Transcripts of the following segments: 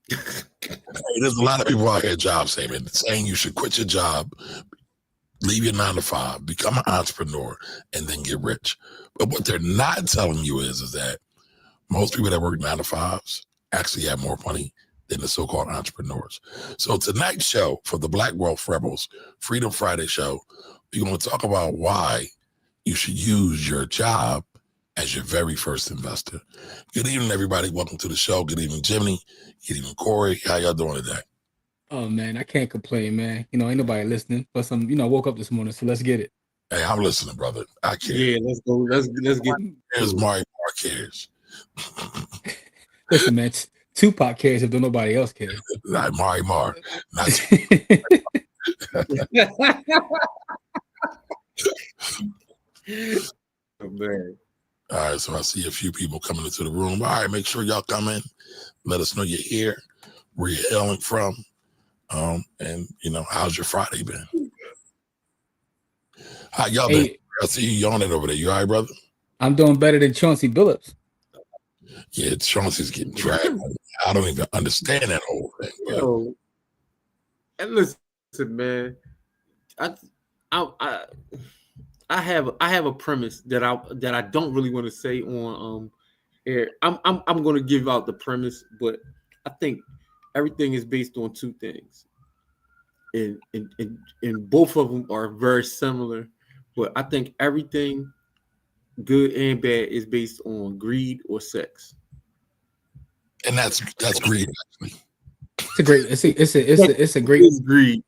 There's a lot of people out here job saying you should quit your job, leave your 9 to 5, become an entrepreneur, and then get rich. But what they're not telling you is that most people that work 9 to 5s actually have more money than the so-called entrepreneurs. So tonight's show for the Black Wealth Rebels, Freedom Friday show, we're going to talk about why you should use your job as your very first investor. Good evening, everybody. Welcome to the show. Good evening, Jimmy. Good evening, Corey. How y'all doing today? Oh, man, I can't complain, man. Ain't nobody listening. Plus, I woke up this morning, so let's get it. Hey, I'm listening, brother. I care. Yeah, let's go. Let's get. Here's Mari cares. Listen, man, Tupac cares if nobody else cares. Like Mari. Not Oh, man. All right, so I see a few people coming into the room. All right, make sure y'all come in. Let us know you're here, where you're hailing from, and how's your Friday been? How y'all been? I see you yawning over there. You all right, brother? I'm doing better than Chauncey Billups. Yeah, Chauncey's getting dragged. I don't even understand that whole thing. Yo, and listen, man, I have a premise that I don't really want to say on air. I'm going to give out the premise, but I think everything is based on two things, and both of them are very similar. But I think everything, good and bad, is based on greed or sex. And that's greed. Actually, it's a great greed.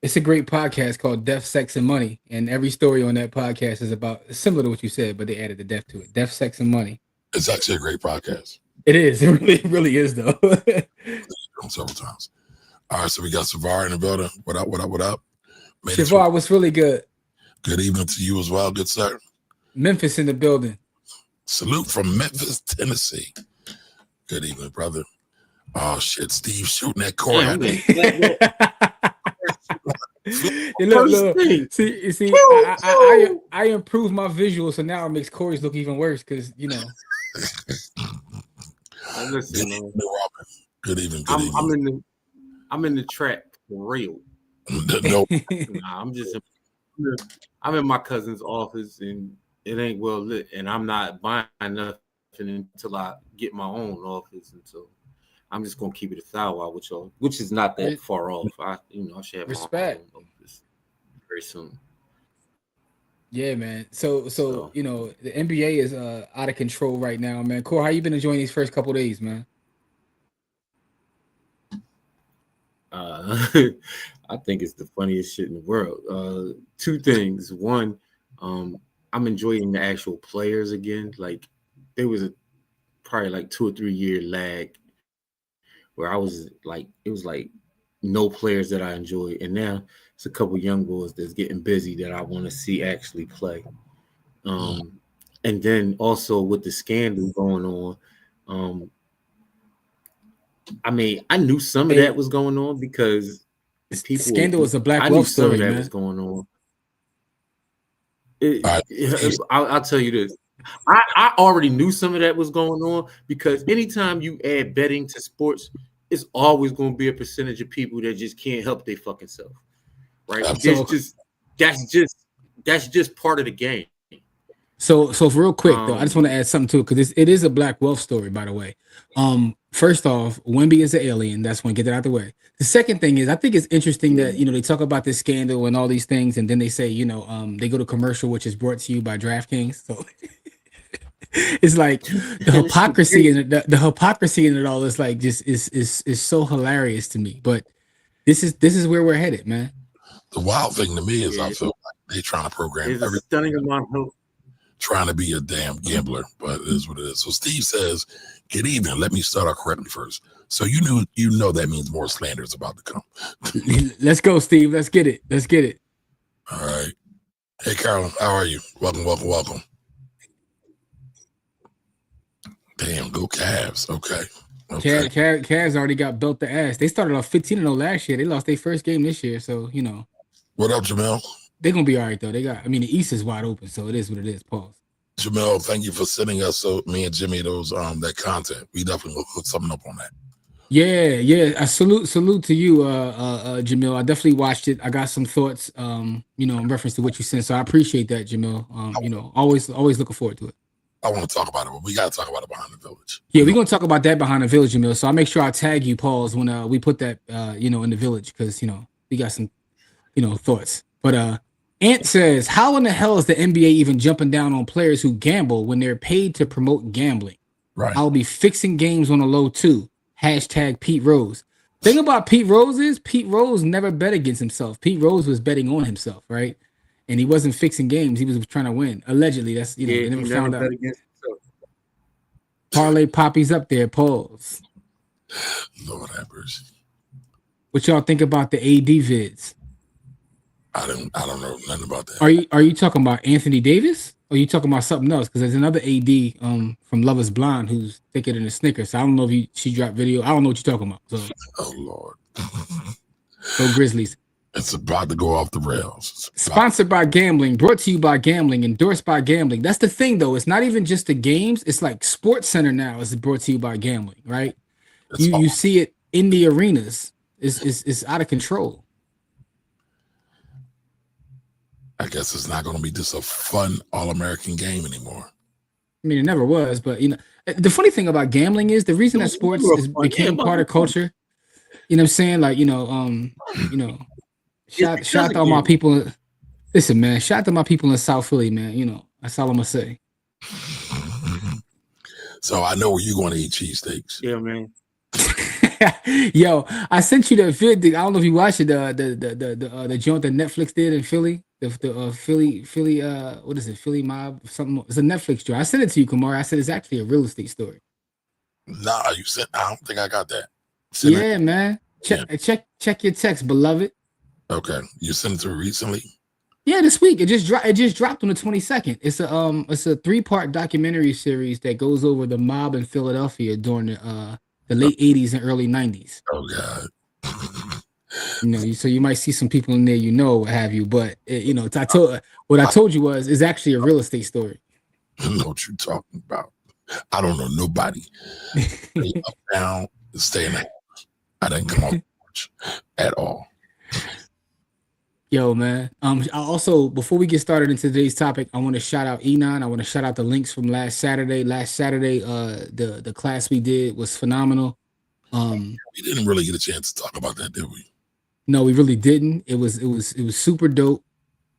It's a great podcast called Death, Sex, and Money, and every story on that podcast is similar to what you said, but they added the death to it. Death, Sex, and Money. It's actually a great podcast. It is. It really is, though. Several times. All right, so we got Savar in the building. What up? Savar, what's really good? Good evening to you as well, good sir. Memphis in the building. Salute from Memphis, Tennessee. Good evening, brother. Oh shit, Steve shooting that Corey. Look. See, I improved my visual, so now it makes Corey's look even worse because Good evening. I'm in the track for real. No. I'm in my cousin's office and it ain't well lit, and I'm not buying nothing until I get my own office, and so I'm just gonna keep it 1,000 with y'all, which is not that far off. I should have respect my own office very soon. Yeah, man. So the NBA is out of control right now, man. Corey, how you been enjoying these first couple days, man? I think it's the funniest shit in the world. Two things. One, I'm enjoying the actual players again. Like there was probably like 2 or 3 year lag where I was like, it was like no players that I enjoy, and now it's a couple young boys that's getting busy that I want to see actually play. And then also with the scandal going on, I knew some of that was going on because people. Scandal was a Black Wealth story, man. Was going on. I'll tell you this. I already knew some of that was going on because anytime you add betting to sports, it's always going to be a percentage of people that just can't help their fucking self, right? That's just part of the game. So real quick though, I just want to add something to it because it is a Black Wealth story, by the way. First off, Wemby is an alien. That's one. Get that out of the way. The second thing is, I think it's interesting that they talk about this scandal and all these things, and then they say they go to commercial, which is brought to you by DraftKings. So it's like the hypocrisy and the hypocrisy in it all is like just is so hilarious to me. But this is where we're headed, man. The wild thing to me is I feel like they're trying to program everything. Stunning amount of hope. Trying to be a damn gambler, but it is what it is. So Steve says, "Good evening. Let me start out correctly first. So you know that means more slander is about to come." Let's go, Steve. Let's get it. All right. Hey, Carolyn, how are you? Welcome. Damn, go Cavs. Okay. Cavs already got built the ass. They started off 15-0 last year. They lost their first game this year, so What up, Jamel? They're gonna be all right though. The East is wide open, so it is what it is. Pause. Jamel, thank you for sending us me and Jimmy those that content. We definitely will put something up on that. Yeah. I salute to you, Jamil. I definitely watched it. I got some thoughts, in reference to what you said. So I appreciate that, Jamil. Always looking forward to it. I want to talk about it, but we got to talk about it behind the village. Yeah, we're gonna talk about that behind the village, Jamil. So I'll make sure I tag you, Pauls, when we put that in the village, because we got some thoughts. But Ant says, how in the hell is the NBA even jumping down on players who gamble when they're paid to promote gambling? Right. I'll be fixing games on the low too. Hashtag Pete Rose. Thing about Pete Rose is Pete Rose never bet against himself. Pete Rose was betting on himself, right? And he wasn't fixing games. He was trying to win. Allegedly, that's they never found out. Parlay Poppy's up there. Pause. Lord have mercy. What y'all think about the AD vids? I don't know nothing about that. Are you talking about Anthony Davis? Or are you talking about something else? Because there's another AD from Love Is Blind who's thicker than a Snicker. So I don't know if she dropped video. I don't know what you're talking about. So. Oh Lord. Go Grizzlies. It's about to go off the rails. Sponsored by gambling, brought to you by gambling, endorsed by gambling. That's the thing, though. It's not even just the games. It's like Sports Center now is brought to you by gambling, right? You see it in the arenas. It's out of control. I guess it's not going to be just a fun All-American game anymore. I mean, it never was, but the funny thing about gambling is the reason that sports became part of culture. You know what I'm saying? Like, shout out to all my people. Listen, man, shout out to my people in South Philly, man. That's all I'm gonna say. So I know where you're going to eat cheesesteaks. Yeah, man. Yo, I sent you the video. I don't know if you watched it. The joint that Netflix did in Philly. The Philly. What is it? Philly Mob. Something. It's a Netflix joint. I sent it to you, Kamar. I said it's actually a real estate story. Nah, you sent. I don't think I got that. Man. Check your text, beloved. Okay, you sent it to me recently. Yeah, this week it just dropped on the 22nd. It's a 3-part documentary series that goes over the mob in Philadelphia during the late 80s and early 90s. Oh God. So you might see some people in there, what have you, but I told you was is actually a real estate story. I know what you're talking about. I don't know nobody. Up, down, stay in the house. I didn't come off the porch at all. Yo, man. I also, before we get started into today's topic, I want to shout out Enon. I want to shout out the links from last Saturday. The class we did was phenomenal. We didn't really get a chance to talk about that, did we? No, we really didn't. It was super dope.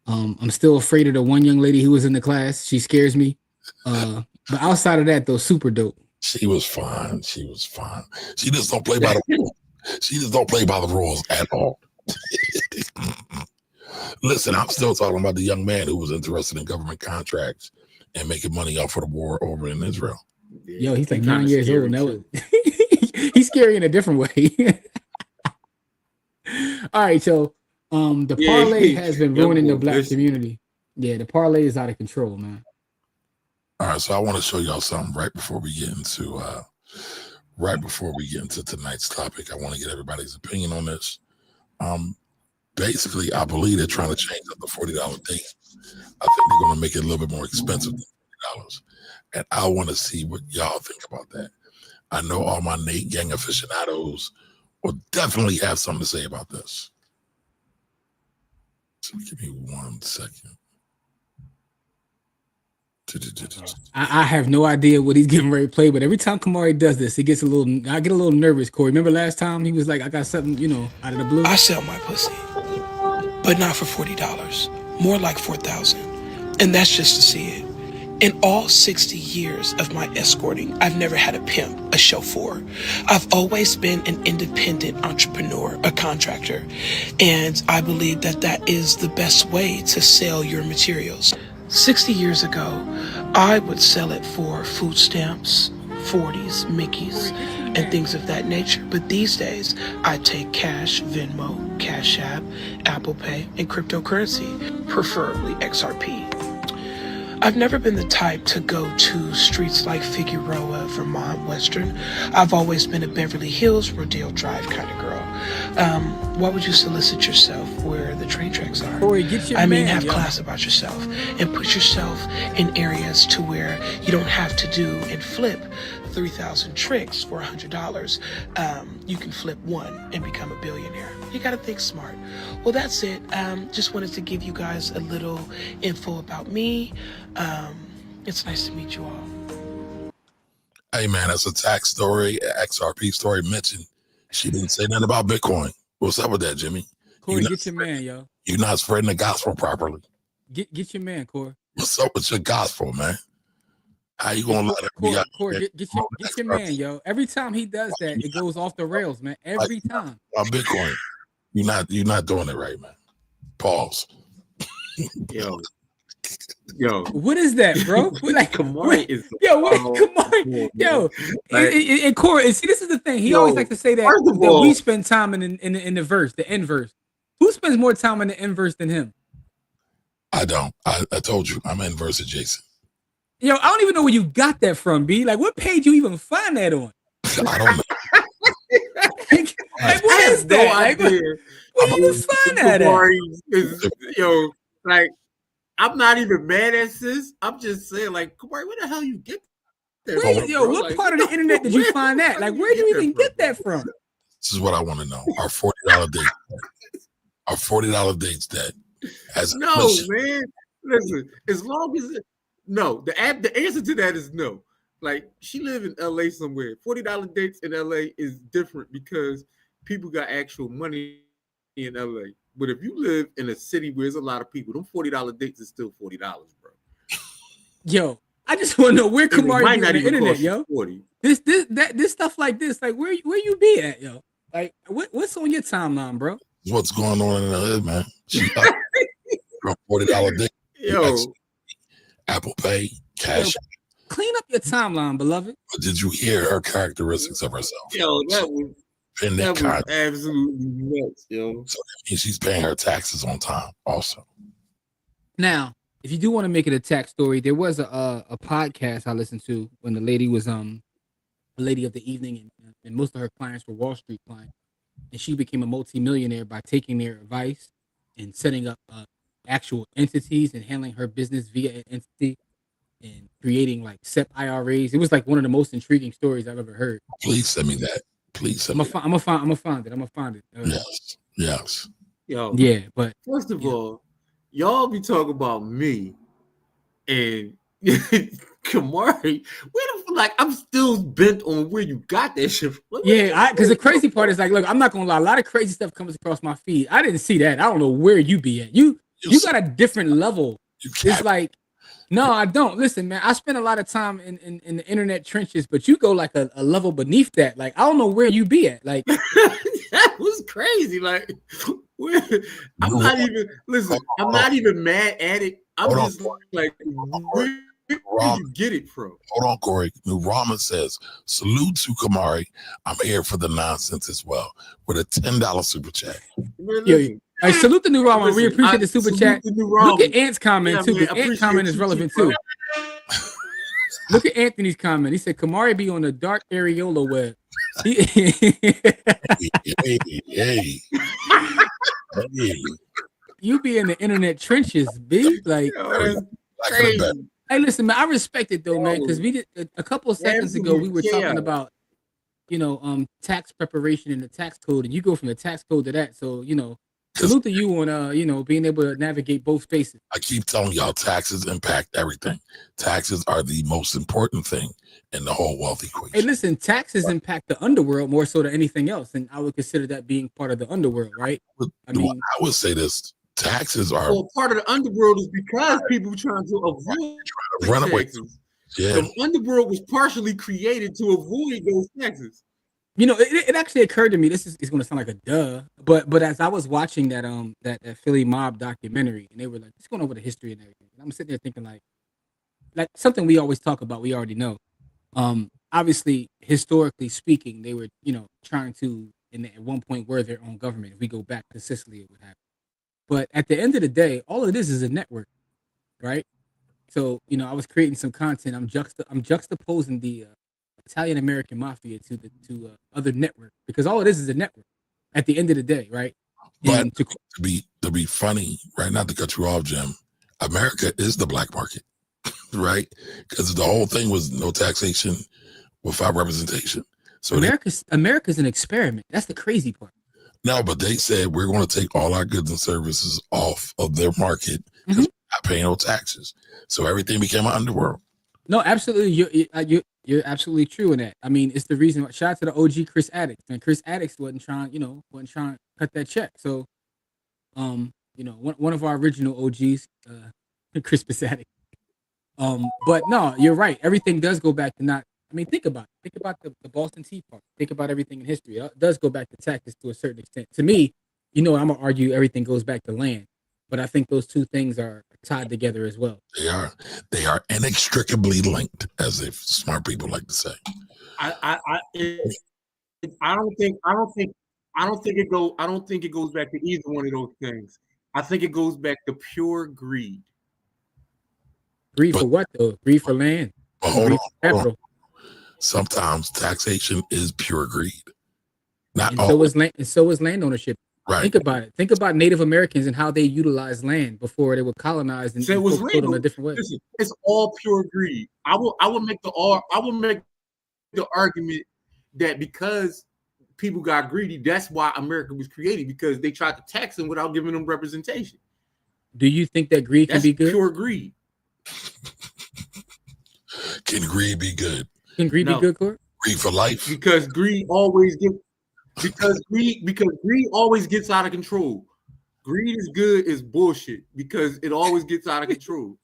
I'm still afraid of the one young lady who was in the class. She scares me. But outside of that, though, super dope. She was fine. She just don't play by the rules. She just don't play by the rules at all. Listen, I'm still talking about the young man who was interested in government contracts and making money off of the war over in Israel. Yo, he's like 9 years old. Now he's scary in a different way. All right, so the parlay has been ruining the black community. Yeah, the parlay is out of control, man. All right, so I want to show y'all something right before we get into tonight's topic. I want to get everybody's opinion on this. Basically, I believe they're trying to change up the $40 date. I think they're going to make it a little bit more expensive than $40. And I want to see what y'all think about that. I know all my Nate Gang aficionados will definitely have something to say about this. So give me 1 second. I have no idea what he's getting ready to play, but every time Camari does this, I get a little nervous, Corey. Remember last time he was like, I got something, out of the blue? I sell my pussy, but not for $40, more like $4,000. And that's just to see it. In all 60 years of my escorting, I've never had a pimp, a chauffeur. I've always been an independent entrepreneur, a contractor. And I believe that is the best way to sell your materials. 60 years ago, I would sell it for food stamps, 40s, Mickeys, and things of that nature. But these days, I take cash, Venmo, Cash App, Apple Pay, and cryptocurrency, preferably XRP. I've never been the type to go to streets like Figueroa, Vermont, Western. I've always been a Beverly Hills, Rodeo Drive kind of girl. Why would you solicit yourself where the train tracks are? Corey, get your I mean, man, have yo. class about yourself and put yourself in areas to where you don't have to do and flip 3,000 tricks for $100. You can flip one and become a billionaire. You got to think smart. Well, that's it. Just wanted to give you guys a little info about me. It's nice to meet you all. Hey, man, that's a tax story, XRP story mentioned. She didn't say nothing about Bitcoin. What's up with that, Jimmy? Corey, get your man, yo. You're not spreading the gospel properly. Get your man, Corey. What's up with your gospel, man? How you gonna let it be? Corey, get your man, yo. Every time he does that, it goes off the rails, man. Every time. Bitcoin. You're not doing it right, man. Pause. Yo. What is that, bro? Like, Camari is Camari, yo, and Corey. See, this is the thing. He always like to say that we spend time in the verse, the end verse. Who spends more time in the end verse than him? I don't. I told you, I'm inverse adjacent. Yo, I don't even know where you got that from, B. Like, what page you even find that on? I don't know. Like, what is that? Like, where do you find that at? Yo, like, I'm not even mad at sis. I'm just saying, like, Camari, where the hell you get that from? What like, part of the internet did you find that? Like, where do you even get that from? This is what I want to know. Our $40 date. Our $40 dates that has no, man. Listen, as long as the answer to that is no. Like, she live in LA somewhere. $40 dates in LA is different because people got actual money in LA. But if you live in a city where there's a lot of people, them $40 dates is still $40, bro. Yo, I just want to know where Camari be on the internet, yo. 40. This stuff like this, like where you be at, yo? Like what's on your timeline, bro? What's going on in the hood, man? She got $40 date. Yo, Apple Pay, cash. Yo, clean up your timeline, beloved. But did you hear her characteristics of herself? Yo, that was absolutely nuts, yo. So that means she's paying her taxes on time also. Now, if you do want to make it a tax story, there was a podcast I listened to when the lady was a lady of the evening, and most of her clients were Wall Street clients, and she became a multimillionaire by taking their advice and setting up actual entities and handling her business via an entity and creating like SEP IRAs. It was like one of the most intriguing stories I've ever heard. Please send me that. Please send me I'm gonna find it. Yes. Yo. Yeah, but first of all, y'all be talking about me and Camari. I'm still bent on where you got that shit from. Yeah, because the crazy part is like, look, I'm not gonna lie, a lot of crazy stuff comes across my feed. I didn't see that. I don't know where you be at. You got a different level. It's like, no, I don't. Listen, man, I spend a lot of time in the internet trenches, but you go like a level beneath that. Like, I don't know where you be at. Like, that was crazy. Like, I'm not even mad at it. I'm just like, where did you get it from? Hold on, Corey. New Ramen says, salute to Camari. I'm here for the nonsense as well with a $10 super chat. Yo, I salute the new Ramen. We appreciate the super chat. Look at Ant's comment too, because Ant's comment is relevant too. Look at Anthony's comment. He said Camari be on the dark areola web. Hey. You be in the internet trenches, B. Like, hey, listen, man, I respect it though, man, because we did a couple of seconds ago we were talking about, tax preparation and the tax code, and you go from the tax code to that. So, salute to you on being able to navigate both spaces. I keep telling y'all, taxes impact everything. Taxes are the most important thing in the whole wealth equation. Hey, listen, taxes impact the underworld more so than anything else, and I would consider that being part of the underworld, right? I would say this: taxes are part of the underworld is because people trying to avoid run away. Yeah, the underworld was partially created to avoid those taxes. It actually occurred to me. This is going to sound like a duh, but as I was watching that Philly mob documentary, and they were like, it's going over the history and everything. And I'm sitting there thinking like something we always talk about. We already know. Obviously, historically speaking, they were trying to, and at one point were their own government. If we go back to Sicily, it would happen. But at the end of the day, all of this is a network, right? So I was creating some content. I'm juxtaposing the Italian American mafia to other network, because all it is a network at the end of the day, right? But And to be funny, right? Not to cut you off, Jim. America is the black market, right? Because the whole thing was no taxation without representation. So America's an experiment. That's the crazy part. No, but they said we're going to take all our goods and services off of their market because we're not paying no taxes. So everything became an underworld. No, absolutely. You're absolutely true in that. I mean, it's the reason. Shout out to the OG Chris Addicts. And Chris Addicts wasn't trying to cut that check. So, one of our original OGs, Chris Addict. But no, you're right. Everything does go back to not. I mean, think about it. Think about the Boston Tea Party. Think about everything in history. It does go back to taxes to a certain extent. To me, I'm gonna argue everything goes back to land, but I think those two things are tied together as well. They are inextricably linked, as if smart people like to say. I don't think it goes back to either one of those things. I think it goes back to pure greed. Greed for what though? Greed for land. Hold on. Sometimes taxation is pure greed. So is land ownership. Right. Think about it. Think about Native Americans and how they utilized land before they were colonized and put them a different way. Listen, it's all pure greed. I will make the argument that because people got greedy, that's why America was created, because they tried to tax them without giving them representation. Do you think that greed can be good? Pure greed. Can greed be good? Can greed be good, Court? Greed for life? Because greed always gets out of control. Greed is good is bullshit because it always gets out of control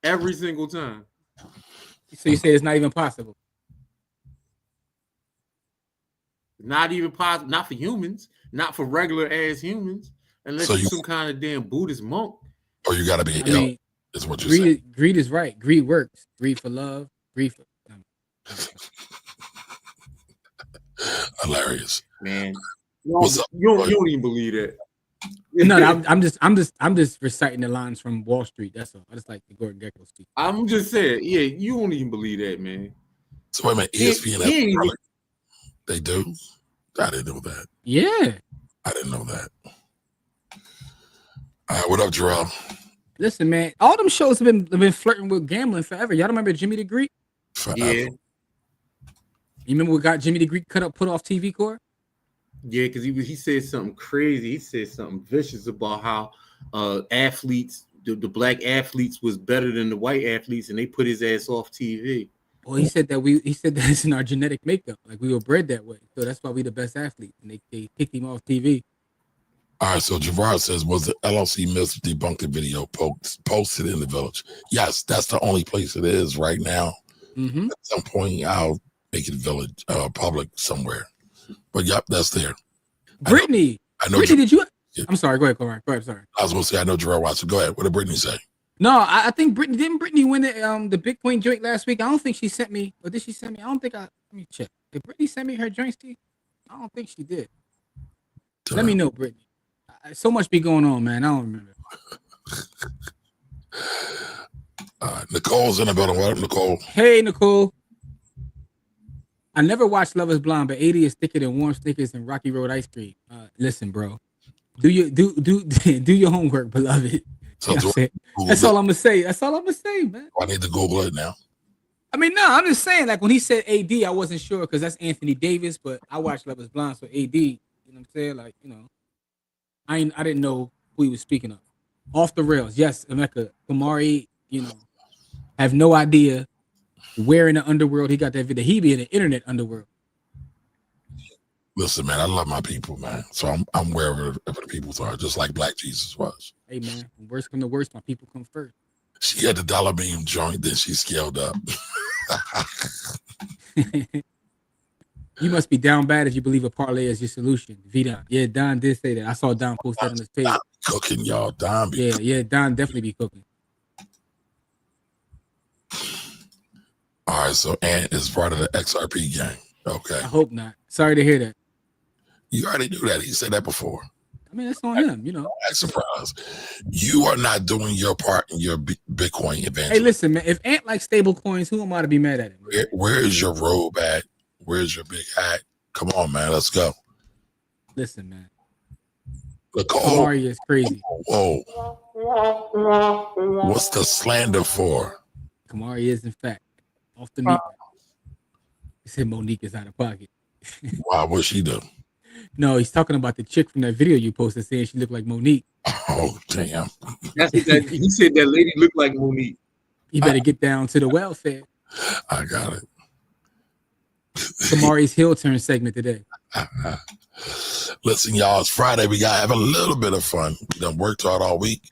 every single time. So you say it's not even possible? Not even possible. Not for humans. Not for regular ass humans. Unless you're some kind of damn Buddhist monk. Or you got to be ill. Is what you're saying. Greed is right. Greed works. Greed for love. Greed for. Hilarious, man. You don't even believe that. No, I'm just reciting the lines from Wall Street. That's all. I just like the Gordon Gekko speak. I'm just saying, yeah, you don't even believe that, man. So wait a minute, ESPN they do? I didn't know that. Yeah, I didn't know that. All right, what up, Jarrell? Listen, man, all them shows have been flirting with gambling forever. Y'all remember Jimmy the Greek? Forever. Yeah. You remember what got Jimmy the Greek put off TV, Core? Yeah, because he said something crazy. He said something vicious about how athletes, the black athletes, was better than the white athletes, and they put his ass off TV. Well, he said that it's in our genetic makeup, like we were bred that way, so that's why we the best athletes, and they kicked him off TV. All right, so Javard says, was the LLC myth debunking video posted in the Village? Yes, that's the only place it is right now. Mm-hmm. At some point, I'll make it Village public somewhere. But yep, that's there. Brittany, I know. Brittany, did you? Yeah. I'm sorry. Go ahead, Corey. Go ahead. Sorry. I was going to say I know Jarrell Watson. Go ahead. What did Brittany say? No, I think didn't Brittany win the Bitcoin joint last week? I don't think she sent me. Or did she send me? I don't think Let me check. Did Brittany send me her joint, Steve? I don't think she did. Let me know, Brittany. So much be going on, man. I don't remember. Nicole's in the building. What up, Nicole? Hey, Nicole. I never watched Love Is Blind, but 80 is thicker than warm Snickers and Rocky Road ice cream. Listen, bro. Do your homework, beloved. So that's all I'm gonna say. That's all I'm gonna say, man. I need to Google it now. I mean, no, I'm just saying, like when he said AD, I wasn't sure because that's Anthony Davis, but I watched Love Is Blind, so AD, you know what I'm saying? Like, I didn't know who he was speaking of. Off the rails, yes, Emeka, Camari, have no idea where in the underworld he got that video. He be in the internet underworld. Listen, man, I love my people, man. So I'm wherever the people are, just like Black Jesus was. Hey, man, when worst come to worst, my people come first. She had the dollar beam joint, then she scaled up. You must be down bad if you believe a parlay is your solution. V-Don. Yeah, Don did say that. I saw Don post that on his page. Cooking, y'all. Don be cooking. Yeah, Don definitely be cooking. All right, so Ant is part of the XRP gang. Okay. I hope not. Sorry to hear that. You already knew that. He said that before. I mean, that's on him, you know. Act surprised. You are not doing your part in your Bitcoin evangelism. Hey, listen, man. If Ant likes stable coins, who am I to be mad at him? Where is your robe at? Where's your big hat? Come on, man. Let's go. Listen, man. Look, Camari is crazy. Whoa. What's the slander for? Camari is, in fact, off the meat. He said Monique is out of pocket. Why? What'd she do? No, he's talking about the chick from that video you posted saying she looked like Monique. Oh, damn. He said that lady looked like Monique. You better get down to the welfare. I got it. Camari's heel turn segment today. Listen, y'all, it's Friday. We got to have a little bit of fun. We done worked hard all week.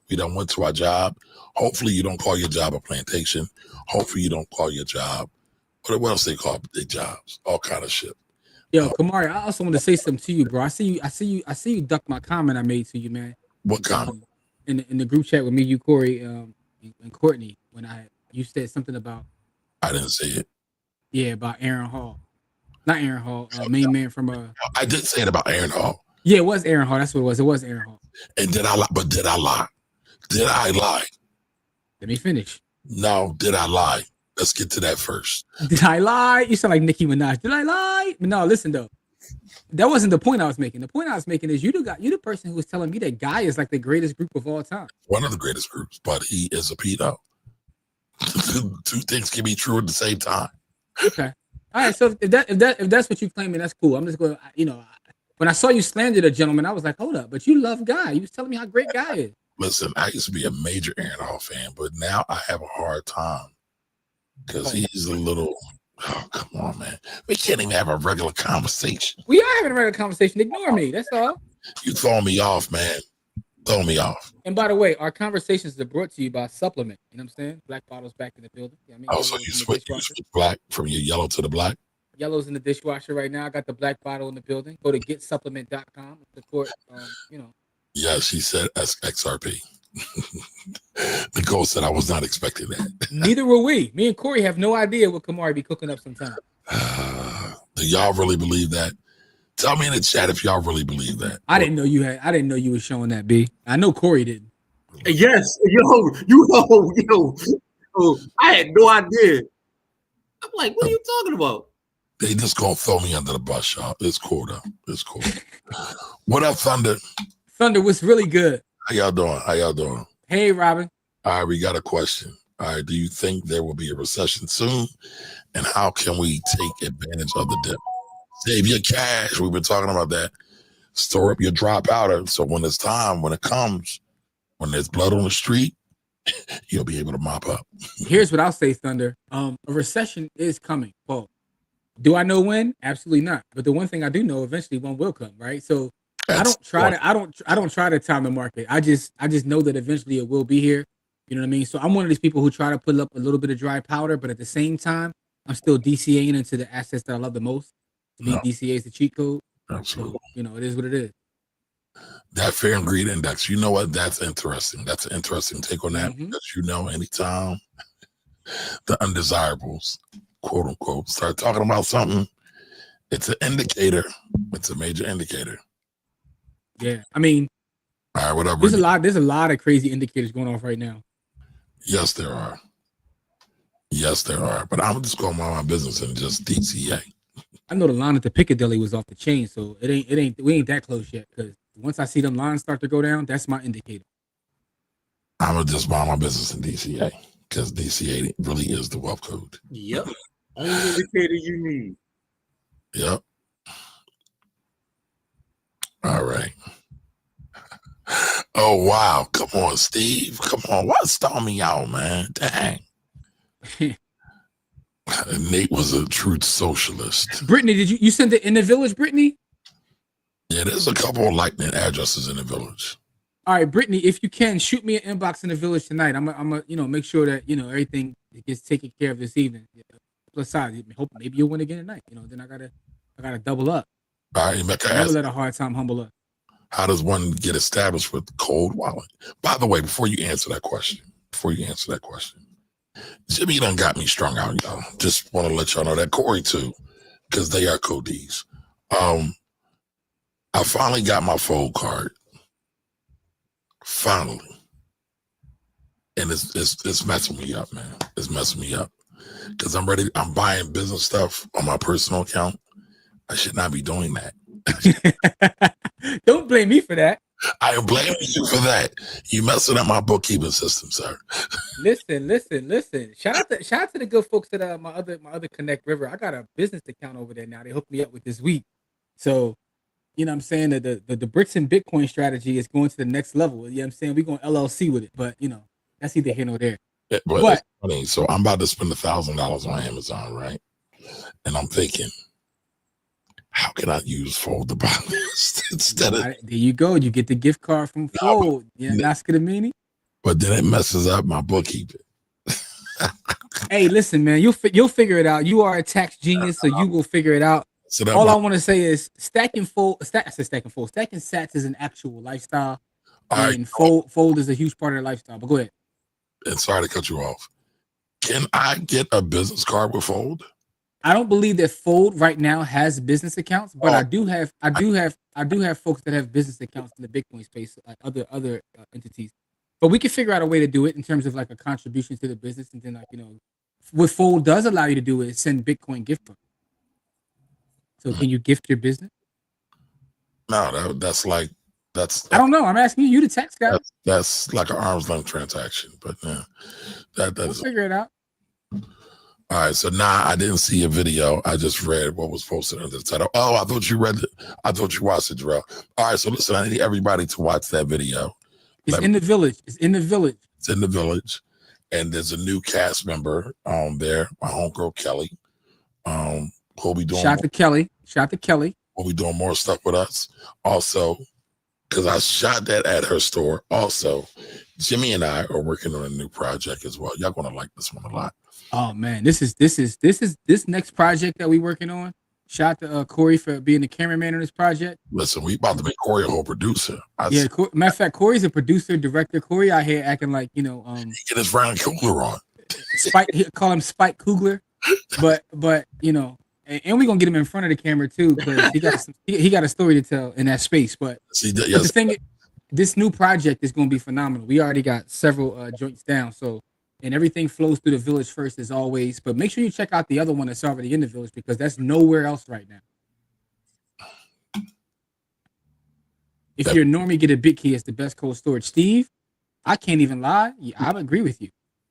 We done went to our job. Hopefully you don't call your job a plantation. Hopefully you don't call your job, what else they call their jobs? All kind of shit. Yo, Camari, I also want to say something to you, bro. I see you duck my comment I made to you, man. What comment? In the group chat with me, you, Corey, and Courtney, when you said something about. I didn't say it. Yeah, about Aaron Hall. Not Aaron Hall, main man from I did say it about Aaron Hall. Yeah, it was Aaron Hall. That's what it was. It was Aaron Hall. And did I lie? But did I lie? Did I lie? Let me finish. No, did I lie? Let's get to that first. Did I lie? You sound like Nicki Minaj. Did I lie? But no, listen though. That wasn't the point I was making. The point I was making is you the person who was telling me that Guy is like the greatest group of all time. One of the greatest groups, but he is a pedo. Two things can be true at the same time. Okay. All right. So if that's what you claiming, that's cool. I'm just going. When I saw you slander the gentleman, I was like, hold up. But you love Guy. You was telling me how great Guy is. Listen, I used to be a major Aaron Hall fan, but now I have a hard time because he's a little. Oh, come on, man. We can't even have a regular conversation. We are having a regular conversation. Ignore me. That's all. You throw me off, man. Throw me off. And by the way, our conversations are brought to you by Supplement. You know what I'm saying? Black Bottles back in the building. You know what I mean? So you switch black from your yellow to the black? Yellow's in the dishwasher right now. I got the black bottle in the building. Go to getsupplement.com. Support, Yeah, she said XRP. Nicole said I was not expecting that. Neither were we. Me and Corey have no idea what Camari be cooking up sometimes. Do y'all really believe that? Tell me in the chat if y'all really believe that. I didn't know you were showing that, B. I know Corey didn't. Yes, yo, I had no idea. I'm like, what are you talking about? They just gonna throw me under the bus, y'all. It's cool though. It's cool. What up, Thunder? Thunder was really good. How y'all doing? Hey, Robin. All right, we got a question. All right, do you think there will be a recession soon? And how can we take advantage of the dip? Save your cash. We've been talking about that. Store up your dry powder. So when it's time, when it comes, when there's blood on the street, you'll be able to mop up. Here's what I'll say, Thunder. A recession is coming. Well, do I know when? Absolutely not. But the one thing I do know, eventually one will come, right? So I don't try to time the market. I just know that eventually it will be here. You know what I mean? So I'm one of these people who try to put up a little bit of dry powder, but at the same time, I'm still DCAing into the assets that I love the most. To me, DCA is the cheat code. Absolutely. So, it is what it is. That fair and greed index, you know what? That's interesting. That's an interesting take on that because anytime the undesirables, quote unquote, start talking about something, it's an indicator. It's a major indicator. Yeah, I mean, all right, whatever. There's a lot of crazy indicators going off right now. Yes, there are. But I'm just going about my business and just DCA. I know the line at the Piccadilly was off the chain, so we ain't that close yet. Because once I see them lines start to go down, that's my indicator. I'm gonna just mind my business in DCA because DCA really is the wealth code. Yep, only indicator you need. Yep. All right. Oh wow! Come on, Steve. Come on, why star me out, man? Dang. Nate was a true socialist. Brittany, did you send it in the village, Brittany? Yeah, there's a couple of Lightning addresses in the village. All right, Brittany, if you can, shoot me an inbox in the village tonight. I'm gonna make sure that everything gets taken care of this evening. Yeah. Plus side, hope maybe you'll win again tonight. Then I gotta double up. All right, never let a hard time humble us. How does one get established with cold wallet? By the way, before you answer that question, Jimmy done got me strung out, y'all. Just want to let y'all know that. Corey too, because they are Codies. I finally got my Fold card. Finally. And it's messing me up, man. It's messing me up. Because I'm buying business stuff on my personal account. I should not be doing that. Don't blame me for that. I am blaming you for that. You messing up my bookkeeping system, sir. Listen. Shout out to the good folks at my other Connect River. I got a business account over there now. They hooked me up with this week. So, you know what I'm saying? The bricks and Bitcoin strategy is going to the next level. You know what I'm saying? We're going LLC with it, but you know, that's either here nor there. Yeah, but it's funny. So I'm about to spend $1,000 on Amazon, right? And I'm thinking, how can I use Fold to buy this instead of? There you go. You get the gift card from Fold. But then it messes up my bookkeeping. Hey, listen, man. You'll figure it out. You are a tax genius, so you will figure it out. So all I want to say is stacking sats is an actual lifestyle, and Fold is a huge part of their lifestyle. But go ahead. And sorry to cut you off. Can I get a business card with Fold? I don't believe that Fold right now has business accounts, but I do have folks that have business accounts in the Bitcoin space, like other entities. But we can figure out a way to do it in terms of like a contribution to the business, and then like, you know, what Fold does allow you to do is send Bitcoin gift cards. So can you gift your business? No, that's I don't know. I'm asking you, the tax guy. That's like an arm's length transaction, but yeah, we'll figure it out. All right, so now I didn't see a video. I just read what was posted under the title. Oh, I thought you read it. I thought you watched it, Jarrell. All right, so listen, I need everybody to watch that video. It's in the village. It's in the village. And there's a new cast member there, my homegirl Kelly. Who'll be doing Shout to Kelly. We'll be doing more stuff with us. Also, because I shot that at her store. Also, Jimmy and I are working on a new project as well. Y'all gonna like this one a lot. Oh man, this next project that we working on. Shout to Corey for being the cameraman on this project. Listen, we about to make Corey a whole producer. Matter of fact, Corey's a producer, director. Corey out here acting like, you know, get his Ryan Coogler on. Call him Spike Coogler, but you know, and we're gonna get him in front of the camera too, because he got a story to tell in that space. But the thing, this new project is gonna be phenomenal. We already got several joints down, so. And everything flows through the village first as always. But make sure you check out the other one that's already in the village, because that's nowhere else right now. If you're a normie, get a BitKey. It's the best cold storage. Steve, I can't even lie. I agree with you.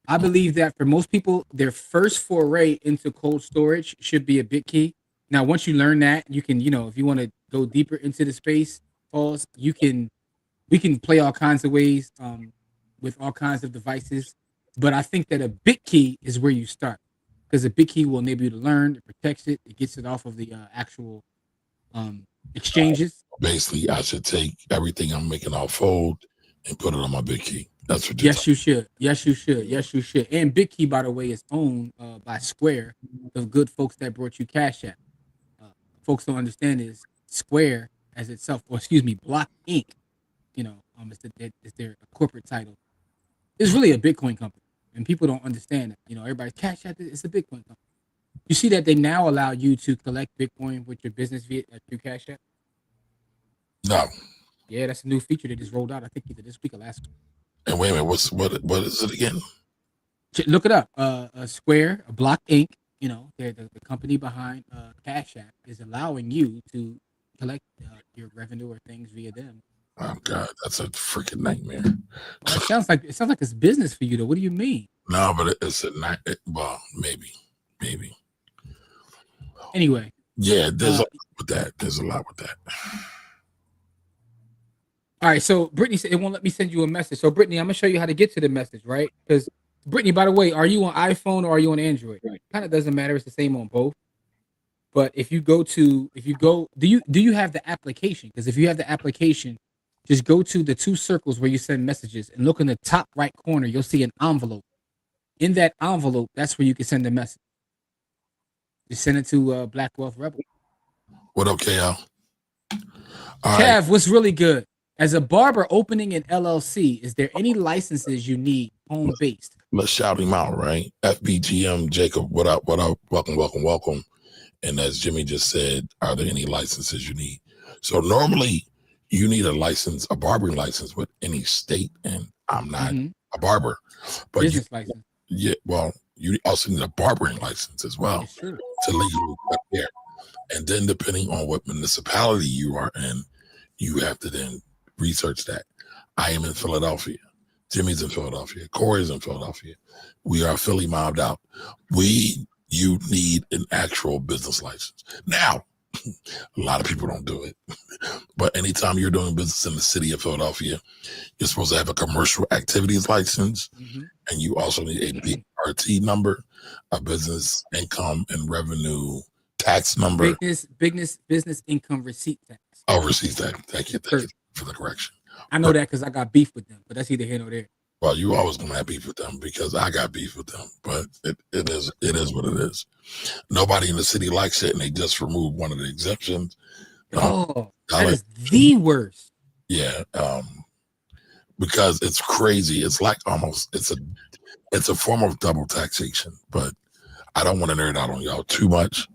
I believe that for most people, their first foray into cold storage should be a BitKey. Now, once you learn that, you can, you know, if you want to go deeper into the space, we can play all kinds of ways with all kinds of devices. But I think that a BitKey is where you start, because a BitKey will enable you to learn, it protects it, it gets it off of the actual exchanges. Basically, I should take everything I'm making off Fold and put it on my BitKey. That's what you should. Yes, you should. And BitKey, by the way, is owned by Square, the good folks that brought you Cash App. Folks don't understand is Square as itself, or excuse me, Block Inc. You know, it's their corporate title. It's really a Bitcoin company. And people don't understand it. You know, everybody's Cash App, it's a Bitcoin company. You see that they now allow you to collect Bitcoin with your business through Cash App? No. Yeah, that's a new feature that just rolled out, I think either this week or last week. And wait a minute, what is it again? Look it up. Square, Block Inc., you know, they're the company behind Cash App is allowing you to collect your revenue or things via them. Oh God, that's a freaking nightmare. Well, it sounds like it's business for you though. What do you mean? No, but it's a night. Well, maybe. Anyway. Yeah, there's a lot with that. All right, so Brittany said it won't let me send you a message. So Brittany, I'm gonna show you how to get to the message, right? Because Brittany, by the way, are you on iPhone or are you on Android? Right. Kind of doesn't matter. It's the same on both. But do you have the application? Because if you have the application, just go to the two circles where you send messages and look in the top right corner. You'll see an envelope. In that envelope, that's where you can send a message. Just send it to Black Wealth Rebel. What up, KL? Kev, what's really good? As a barber opening an LLC, is there any licenses you need home-based? Let's shout him out, right? FBGM Jacob, what up? Welcome. And as Jimmy just said, are there any licenses you need? So normally you need a license, a barbering license with any state, and I'm not a barber, but business license. Yeah, well, you also need a barbering license as well It's true. to legally cut hair. And then depending on what municipality you are in, you have to then research that. I am in Philadelphia. Jimmy's in Philadelphia. Corey's in Philadelphia. We are Philly mobbed out. You need an actual business license. Now, a lot of people don't do it. But anytime you're doing business in the city of Philadelphia, you're supposed to have a commercial activities license. And you also need a BRT number, a business income and revenue tax number. Business income receipt tax. Oh, receipt tax. Thank you for the correction. I know that because I got beef with them, but that's either here nor there. Well, you always gonna have beef with them because I got beef with them, but it is what it is. Nobody in the city likes it, and they just removed one of the exemptions. That is the worst. Yeah, because it's crazy. It's like almost it's a form of double taxation, but I don't want to nerd out on y'all too much.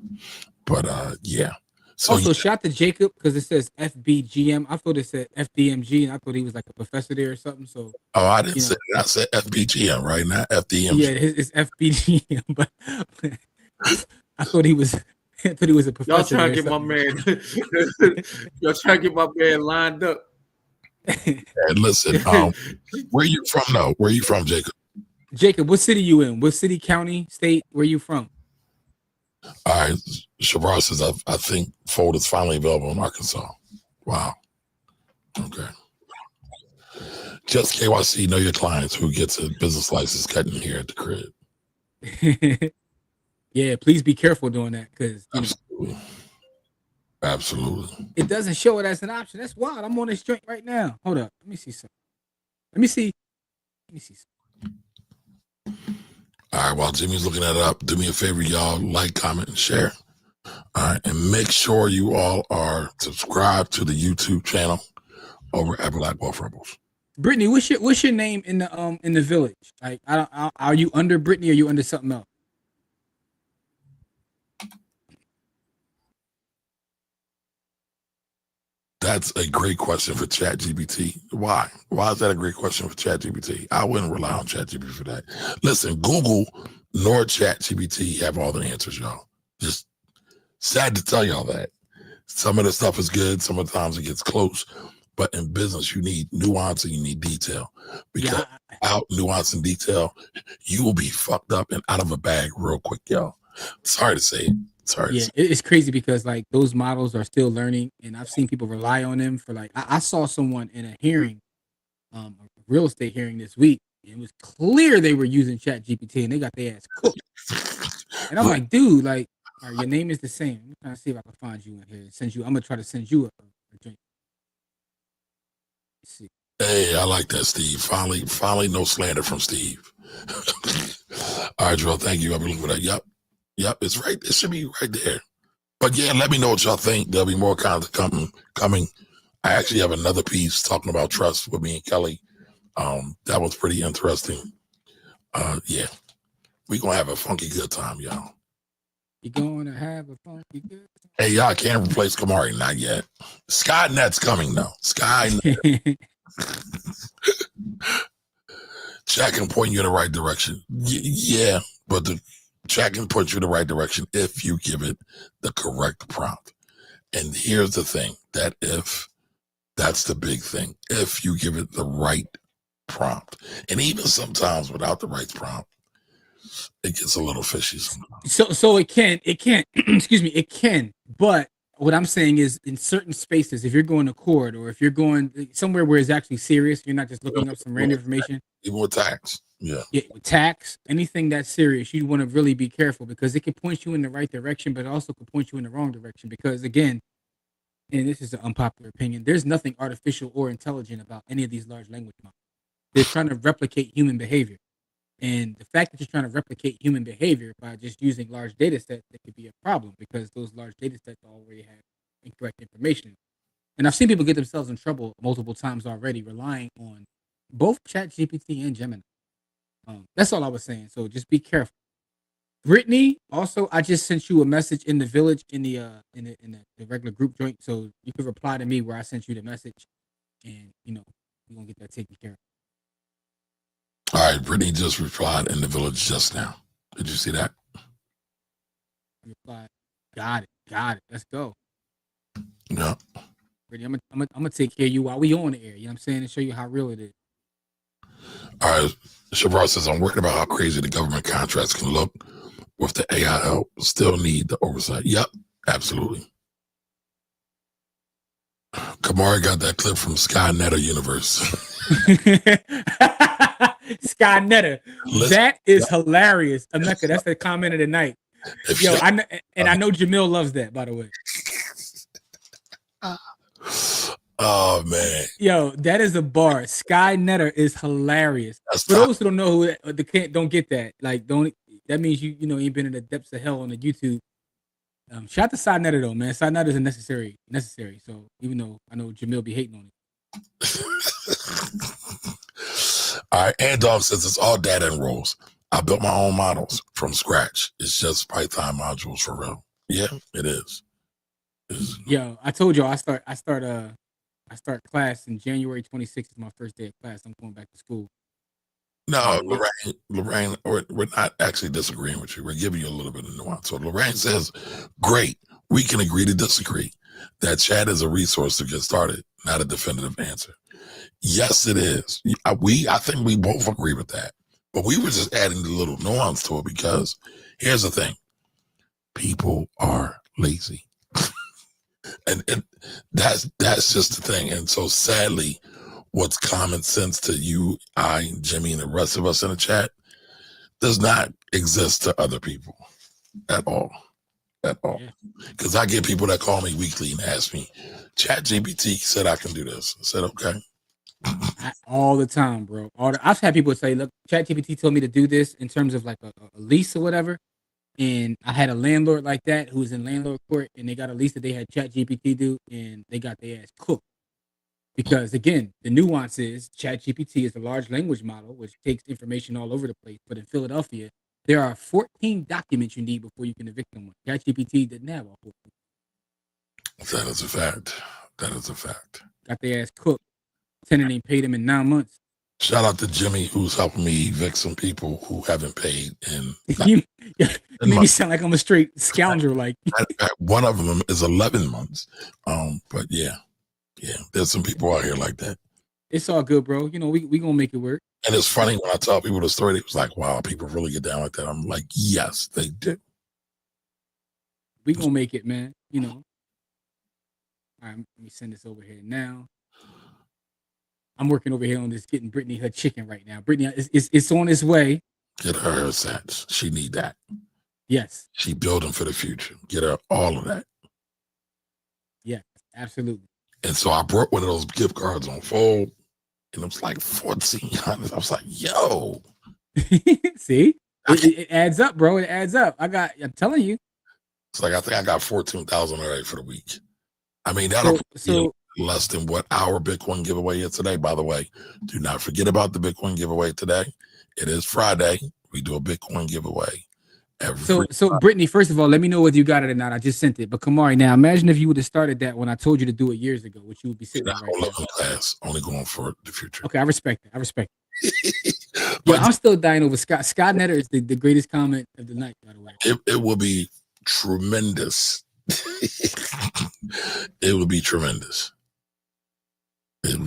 But yeah. So also, shout to Jacob because it says FBGM. I thought it said FDMG, and I thought he was like a professor there or something. So I didn't say that. I said FBGM, right? Not FDMG. Yeah, it's FBGM, but I thought he was. I thought he was a professor. Y'all trying to get my man. Y'all trying to get my man lined up. And listen, where you from though? Where you from, Jacob? Jacob, what city you in? What city, county, state? Where you from? All right, Shabar says I think Fold is finally available in Arkansas. Wow. Okay. Just KYC, know your clients who gets a business license cutting here at the crib. Yeah, please be careful doing that because Absolutely. It doesn't show it as an option. That's wild. I'm on this joint right now. Hold up. Let me see something. Let me see something. All right, while Jimmy's looking that up, do me a favor, y'all, like, comment, and share. All right, and make sure you all are subscribed to the YouTube channel over at Black Wealth Rebels. Brittany, what's your name in the village? Like, are you under Brittany or are you under something else? That's a great question for ChatGPT. Why? Why is that a great question for ChatGPT? I wouldn't rely on ChatGPT for that. Listen, Google nor ChatGPT have all the answers, y'all. Just sad to tell y'all that. Some of the stuff is good. Some of the times it gets close. But in business, you need nuance and you need detail. Because without nuance and detail, you will be fucked up and out of a bag real quick, y'all. Sorry to say it. It's crazy because like those models are still learning, and I've seen people rely on them for like. I saw someone in a hearing, a real estate hearing this week. And it was clear they were using ChatGPT, and they got their ass cooked. And I'm like, dude, like, all right, your name is the same. I'm trying to see if I can find you in here. I'm gonna try to send you a drink. Let's see. Hey, I like that, Steve. Finally, no slander from Steve. All right, Joel, thank you. I'll be looking for that. Yep, it's right. It should be right there. But yeah, let me know what y'all think. There'll be more content coming. I actually have another piece talking about trust with me and Kelly. That was pretty interesting. Yeah, we're going to have a funky good time, y'all. You're going to have a funky good time. Hey, y'all can't replace Camari. Not yet. Skynet's coming, though. Skynet. Chat can point you in the right direction. Yeah, but the chat can point you in the right direction if you give it the correct prompt. And here's the thing, that's the big thing. If you give it the right prompt, and even sometimes without the right prompt, it gets a little fishy sometimes. So it can, excuse me, it can. But what I'm saying is in certain spaces, if you're going to court or if you're going somewhere where it's actually serious, you're not just looking up some random information. Even with tax. Yeah, with tax, anything that's serious, you want to really be careful because it can point you in the right direction, but it also can point you in the wrong direction. Because again, and this is an unpopular opinion, there's nothing artificial or intelligent about any of these large language models. They're trying to replicate human behavior. And the fact that you're trying to replicate human behavior by just using large data sets, that could be a problem because those large data sets already have incorrect information. And I've seen people get themselves in trouble multiple times already relying on both ChatGPT and Gemini. That's all I was saying. So just be careful. Brittany, also, I just sent you a message in the village in the regular group joint, so you can reply to me where I sent you the message, and we're gonna get that taken care of. All right, Brittany just replied in the village just now. Did you see that? Reply. Got it. Let's go. Yeah. Brittany, I'm gonna take care of you while we on the air. You know what I'm saying, and show you how real it is. All right. Shavar says, I'm worried about how crazy the government contracts can look with the AI help. Still need the oversight. Yep, absolutely. Camari got that clip from Skynetta Universe. Skynetta. That is hilarious. Emeka, that's the comment of the night. Yo, I know Jamil loves that, by the way. Oh man. Yo, that is a bar. Skynetta is hilarious. For those who don't know who don't get that, that means you ain't been in the depths of hell on the YouTube. Shout out to Skynetta though, man. Skynetta is necessary. So even though I know Jamil be hating on it. All right, and Dog says it's all data and roles. I built my own models from scratch. It's just Python modules for real. Yeah, it is. Yo, I told you I start class in January 26th is my first day of class. I'm going back to school. No, Lorraine, we're not actually disagreeing with you. We're giving you a little bit of nuance. So Lorraine says, great, we can agree to disagree. That chat is a resource to get started, not a definitive answer. Yes, it is. I think we both agree with that. But we were just adding a little nuance to it because here's the thing. People are lazy. and that's just the thing. And so sadly, what's common sense to you, I, Jimmy, and the rest of us in the chat does not exist to other people at all. Because I get people that call me weekly and ask me, ChatGPT said I can do this. I said, okay. All the time, bro. I've had people say, look, ChatGPT told me to do this in terms of like a lease or whatever. And I had a landlord like that who was in landlord court, and they got a lease that they had ChatGPT do, and they got their ass cooked. Because again, the nuance is ChatGPT is a large language model, which takes information all over the place. But in Philadelphia, there are 14 documents you need before you can evict someone. ChatGPT didn't have all 14. That is a fact. Got their ass cooked. Tenant ain't paid him in 9 months. Shout out to Jimmy, who's helping me evict some people who haven't paid. And you made me sound like I'm a straight scoundrel. Like one of them is 11 months. But yeah, there's some people out here like that. It's all good, bro. We gonna make it work. And it's funny when I tell people the story, it was like, wow, people really get down like that. I'm like, yes, they do. We gonna make it, man. All right, let me send this over here now. I'm working over here on this, getting Brittany her chicken right now. Brittany, it's on its way. Get her sats. She need that. Yes. She building for the future. Get her all of that. Yeah, absolutely. And so I brought one of those gift cards on fold, and it was like $1,400. I was like, yo. See? It adds up, bro. It adds up. I'm telling you. It's like, I think I got 14,000 already for the week. I mean, that'll be less than what our Bitcoin giveaway is today. By the way, do not forget about the Bitcoin giveaway today. It is Friday. We do a Bitcoin giveaway every So Brittany, first of all, let me know whether you got it or not. I just sent it. But Camari, now imagine if you would have started that when I told you to do it years ago, which you would be sitting right now. Class, only going for the future. Okay, I respect it. But I'm still dying over Scott. Scott Netter is the greatest comment of the night, by the way. It will be tremendous. It will be tremendous. All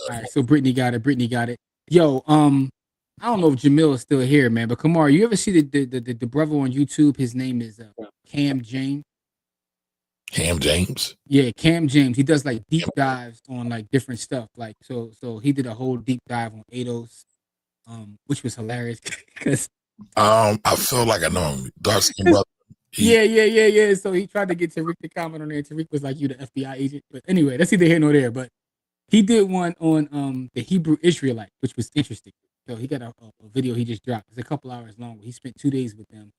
right, so Brittany got it. Yo, I don't know if Jamil is still here, man, but Kamar, you ever see the brother on YouTube? His name is Cam James. Cam James? Yeah, Cam James. He does like deep dives on like different stuff. Like so he did a whole deep dive on ADOS, which was hilarious because I feel like I know him. Dark skin brother. Yeah. So he tried to get Tariq to comment on there. Tariq was like, "You the FBI agent." But anyway, that's neither here nor there. But he did one on the Hebrew Israelite, which was interesting. So he got a video he just dropped. It's a couple hours long. He spent 2 days with them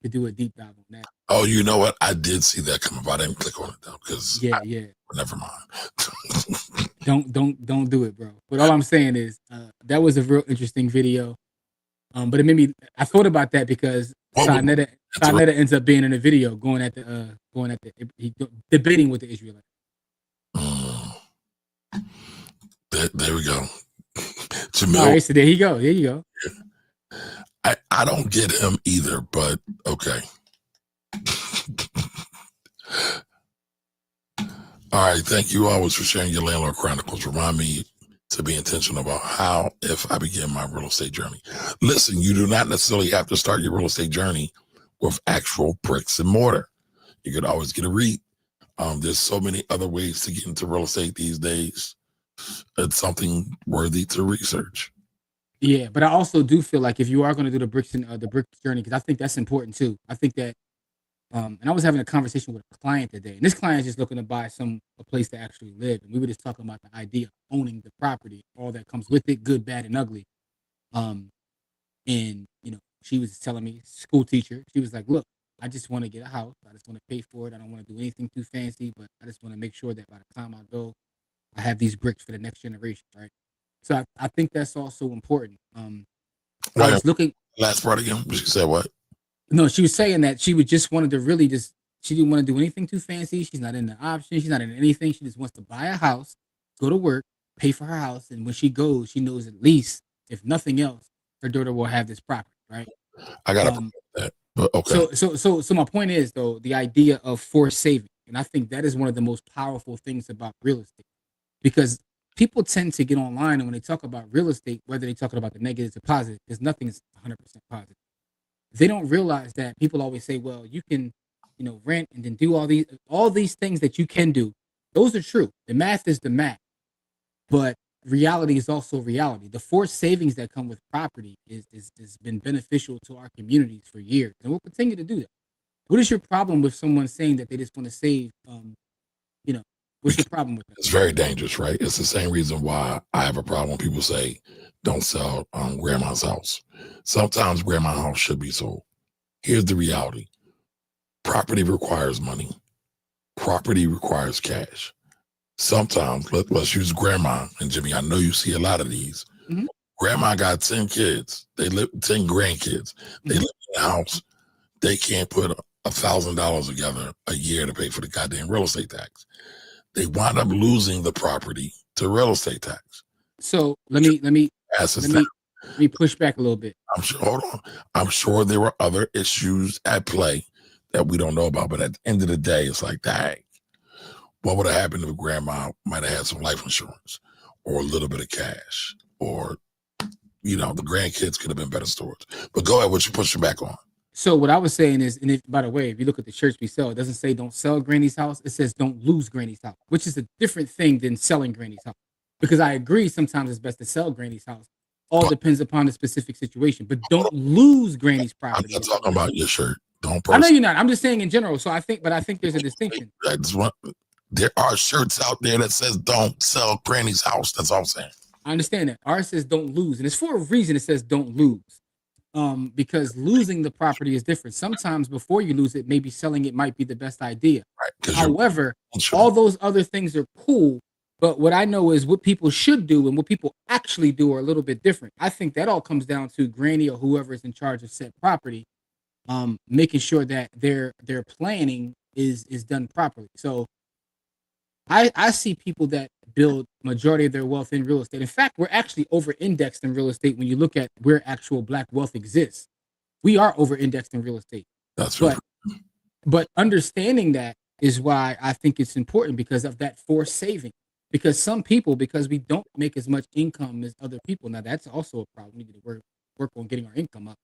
to do a deep dive on that. Oh, you know what? I did see that come up. I didn't click on it though because never mind. Don't do it, bro. But all I'm saying is that was a real interesting video. But it made me. I thought about that because Sarnetta ends up being in a video going at the debating with the Israelites. There we go. Jamil, all right, so there you go. There you go. I don't get him either, but okay. All right, thank you always for sharing your landlord chronicles. Remind me to be intentional about how, if I begin my real estate journey. Listen, you do not necessarily have to start your real estate journey with actual bricks and mortar. You could always get a REIT. There's so many other ways to get into real estate these days. It's something worthy to research. Yeah, but I also do feel like if you are going to do the bricks and the brick journey, because I think that's important too. I think that, and I was having a conversation with a client today, and this client is just looking to buy a place to actually live, and we were just talking about the idea of owning the property, all that comes with it, good, bad, and ugly. And she was telling me, school teacher, she was like, "Look, I just want to get a house. I just want to pay for it. I don't want to do anything too fancy, but I just want to make sure that by the time I go, I have these bricks for the next generation, right?" So I think that's also important. I was looking. Last part again. She said what? No, she was saying that she would just wanted to really she didn't want to do anything too fancy. She's not in the option. She's not in anything. She just wants to buy a house, go to work, pay for her house, and when she goes, she knows at least, if nothing else, her daughter will have this property, right? I gotta that. But okay. So my point is though, the idea of forced saving, and I think that is one of the most powerful things about real estate, because people tend to get online and when they talk about real estate, whether they're talking about the negatives or positive, because nothing is 100% positive. They don't realize that people always say, well, you can, rent and then do all these things that you can do. Those are true. The math is the math, but reality is also reality. The forced savings that come with property has been beneficial to our communities for years, and we'll continue to do that. What is your problem with someone saying that they just want to save, what's your problem with that? It's very dangerous, right? It's the same reason why I have a problem when people say, don't sell grandma's house. Sometimes grandma's house should be sold. Here's the reality. Property requires money. Property requires cash. Sometimes, let's use grandma. And Jimmy, I know you see a lot of these. Mm-hmm. Grandma got 10 kids. They live 10 grandkids. They live in the house. They can't put $1,000 together a year to pay for the goddamn real estate tax. They wind up losing the property to real estate tax. So let me push back a little bit. I'm sure there were other issues at play that we don't know about, but at the end of the day, it's like, dang, what would have happened if grandma might have had some life insurance or a little bit of cash, or the grandkids could have been better stewards. But go ahead, what you pushing back on? So what I was saying is, and by the way, if you look at the church we sell, it doesn't say don't sell Granny's house. It says don't lose Granny's house, which is a different thing than selling Granny's house. Because I agree, sometimes it's best to sell Granny's house. All depends upon the specific situation, but don't lose Granny's property. I'm not talking about your shirt. I know you're not. I'm just saying in general. So I think there's a distinction. There are shirts out there that says don't sell Granny's house. That's all I'm saying. I understand that. Ours says don't lose, and it's for a reason. It says don't lose. Because losing the property is different. Sometimes before you lose it, maybe selling it might be the best idea. Right, however, all those other things are cool. But what I know is what people should do and what people actually do are a little bit different. I think that all comes down to Granny or whoever is in charge of said property, making sure that their planning is done properly. So I see people that build majority of their wealth in real estate. In fact, we're actually over-indexed in real estate when you look at where actual Black wealth exists. We are over-indexed in real estate. That's right. But understanding that is why I think it's important, because of that forced saving. Because some people, because we don't make as much income as other people, now that's also a problem. We need to work on getting our income up.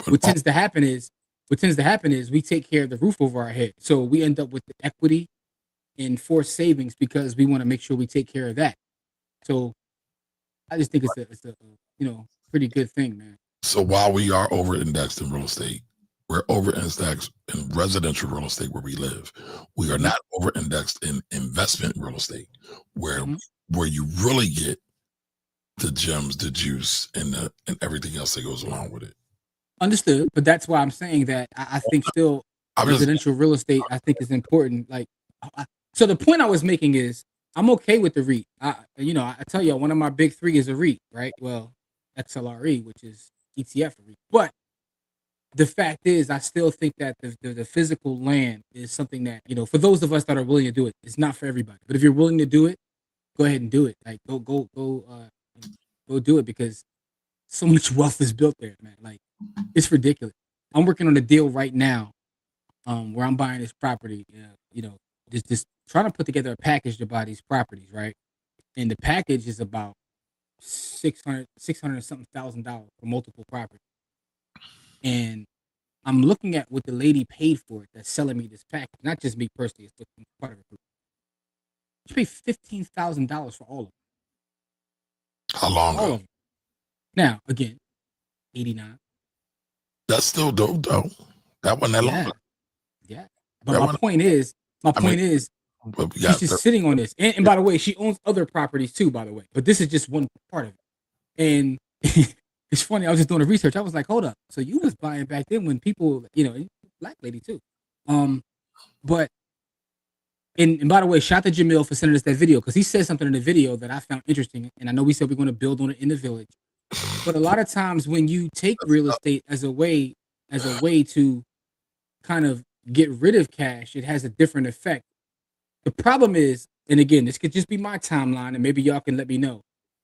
What tends to happen is we take care of the roof over our head. So we end up with the equity in forced savings because we want to make sure we take care of that. So I just think it's a pretty good thing, man. So while we are over-indexed in real estate, we're over-indexed in residential real estate where we live. We are not over-indexed in investment real estate where you really get the gems, the juice, and everything else that goes along with it. Understood, but that's why I'm saying that I think still residential real estate I think is important. So the point I was making is I'm okay with the REIT. I tell you, one of my big three is a REIT, right? Well, XLRE, which is ETF. But the fact is, I still think that the physical land is something that, for those of us that are willing to do it, it's not for everybody. But if you're willing to do it, go ahead and do it. Like go do it, because so much wealth is built there, man. Like, it's ridiculous. I'm working on a deal right now, where I'm buying this property. Just trying to put together a package to buy these properties, right? And the package is about $600 and something thousand for multiple properties. And I'm looking at what the lady paid for it that's selling me this package. Not just me personally, it's part of it. She paid $15,000 for all of them. How long All ago? of them. Now, again, 89. That's still dope, though. That wasn't that long ago. Yeah. But my point is, she's just sitting on this. And by the way, she owns other properties too, by the way. But this is just one part of it. And it's funny, I was just doing the research. I was like, hold up. So you was buying back then when people, black lady too. But and by the way, shout out to Jamil for sending us that video, because he said something in the video that I found interesting. And I know we said we're going to build on it in the village. But a lot of times when you take real estate as a way to kind of get rid of cash, it has a different effect. The problem is, and again, this could just be my timeline, and maybe y'all can let me know.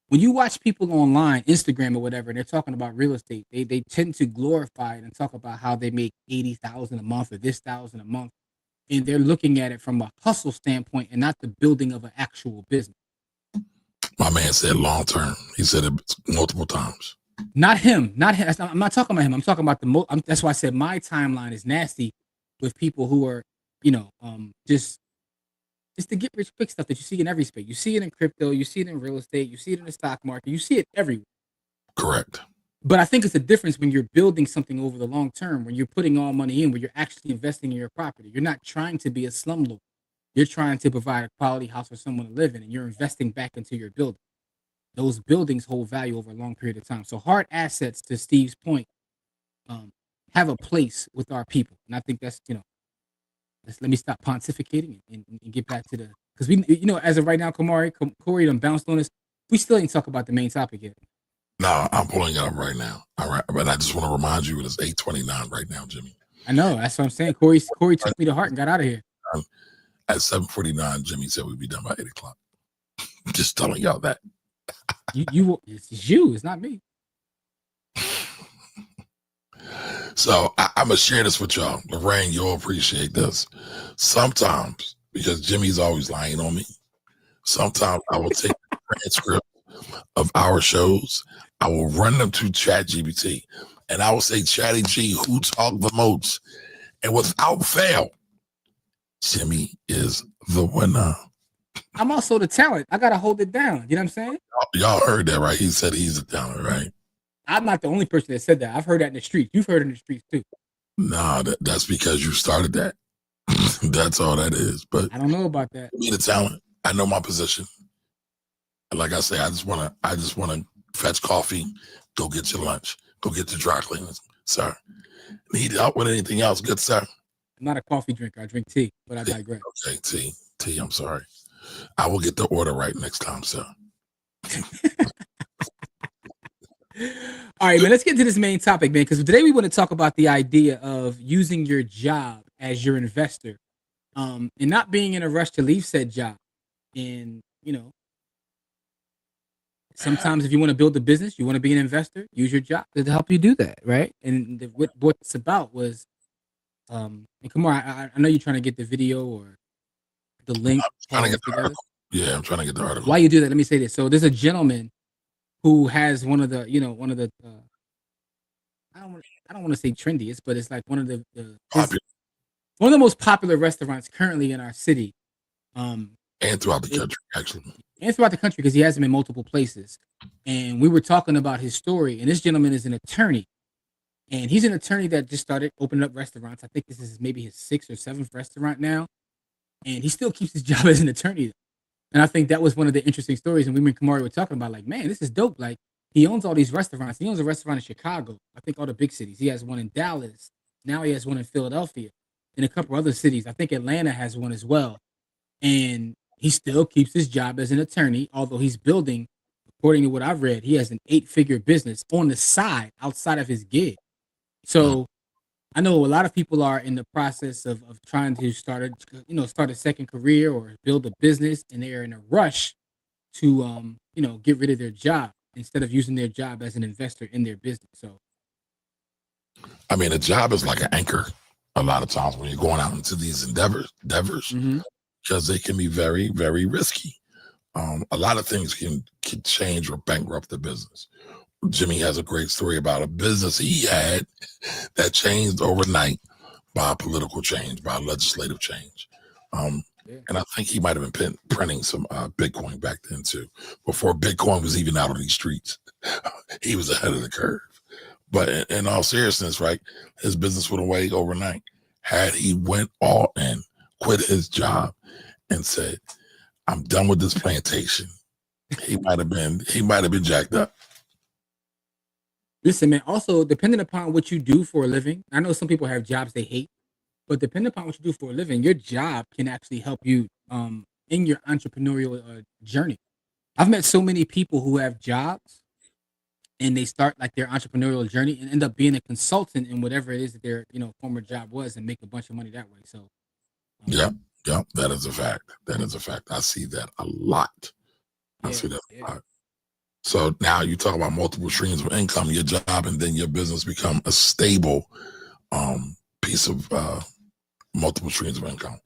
When you watch people online, Instagram or whatever, and they're talking about real estate, they tend to glorify it and talk about how they make $80,000 a month or this $1,000 a month, and they're looking at it from a hustle standpoint and not the building of an actual business. My man said long term. He said it multiple times. Not him. I'm not talking about him. I'm talking about that's why I said my timeline is nasty with people who are, just to get rich quick stuff that you see in every space. You see it in crypto. You see it in real estate. You see it in the stock market. You see it everywhere. Correct. But I think it's a difference when you're building something over the long term, when you're putting all money in, where you're actually investing in your property. You're not trying to be a slumlord. You're trying to provide a quality house for someone to live in, and you're investing back into your building. Those buildings hold value over a long period of time. So hard assets, to Steve's point, have a place with our people. And I think that's, let me stop pontificating and get back to because we, as of right now, Corey done bounced on us. We still ain't talk about the main topic yet. No, I'm pulling it up right now. All right. But I just want to remind you, it is 8:29 right now, Jimmy. I know. That's what I'm saying. Corey took me to heart and got out of here. At 7:49, Jimmy said we'd be done by 8 o'clock. Just telling y'all that. It's you. It's not me. So I'm going to share this with y'all. Lorraine, you'll appreciate this. Sometimes, because Jimmy's always lying on me, sometimes I will take the transcript of our shows. I will run them to ChatGPT, and I will say, Chatty G, who talked the most? And without fail, Jimmy is the winner. I'm also the talent. I got to hold it down. You know what I'm saying? Y'all heard that, right? He said he's the talent, right? I'm not the only person that said that. I've heard that in the streets. You've heard it in the streets too. Nah, that's because you started that. That's all that is. But I don't know about that. Me, the talent. I know my position. Like I say, I just wanna fetch coffee, go get your lunch, go get the dry cleaners, sir. Need help with anything else, good sir? I'm not a coffee drinker. I drink tea, but I digress. Okay, tea. I'm sorry. I will get the order right next time, sir. All right, man, let's get to this main topic, man, because today we want to talk about the idea of using your job as your investor, and not being in a rush to leave said job. And, sometimes if you want to build a business, you want to be an investor, use your job to help you do that, right? And what it's about was, and come on, I know you're trying to get the video or the link. I'm trying to get the article. Yeah, I'm trying to get the article. While you do that, let me say this. So there's a gentleman who has one of the I don't want to say trendiest, but it's like one of the most popular restaurants currently in our city. And throughout the country, actually. And throughout the country, because he has them in multiple places. And we were talking about his story, and this gentleman is an attorney. And he's an attorney that just started opening up restaurants. I think this is maybe his 6th or 7th restaurant now. And he still keeps his job as an attorney. And I think that was one of the interesting stories. And we and Camari were talking about, like, man, this is dope. Like, he owns all these restaurants. He owns a restaurant in Chicago. I think all the big cities. He has one in Dallas. Now he has one in Philadelphia. And a couple other cities. I think Atlanta has one as well. And he still keeps his job as an attorney, although he's building a according to what I've read, he has an 8-figure business on the side outside of his gig. So I know a lot of people are in the process of trying to start a second career or build a business, and they're in a rush to get rid of their job instead of using their job as an investor in their business. So I mean, a job is like an anchor a lot of times when you're going out into these endeavors, because they can be very, very risky. A lot of things can change or bankrupt the business. Jimmy has a great story about a business he had that changed overnight by political change, by legislative change. And I think he might have been printing some Bitcoin back then too, before Bitcoin was even out on these streets. He was ahead of the curve. But in all seriousness, right, his business went away overnight. Had he went all in, quit his job, and said, "I'm done with this plantation," he might have been jacked up. listen, man, also depending upon what you do for a living, I know some people have jobs they hate, but depending upon what you do for a living, your job can actually help you in your entrepreneurial journey. I've met so many people who have jobs and they start like their entrepreneurial journey and end up being a consultant in whatever it is that their former job was and make a bunch of money that way. So Yeah, that is a fact. That is a fact. I see that a lot. I see that a lot. So now you talk about multiple streams of income, your job, and then your business become a stable piece of multiple streams of income.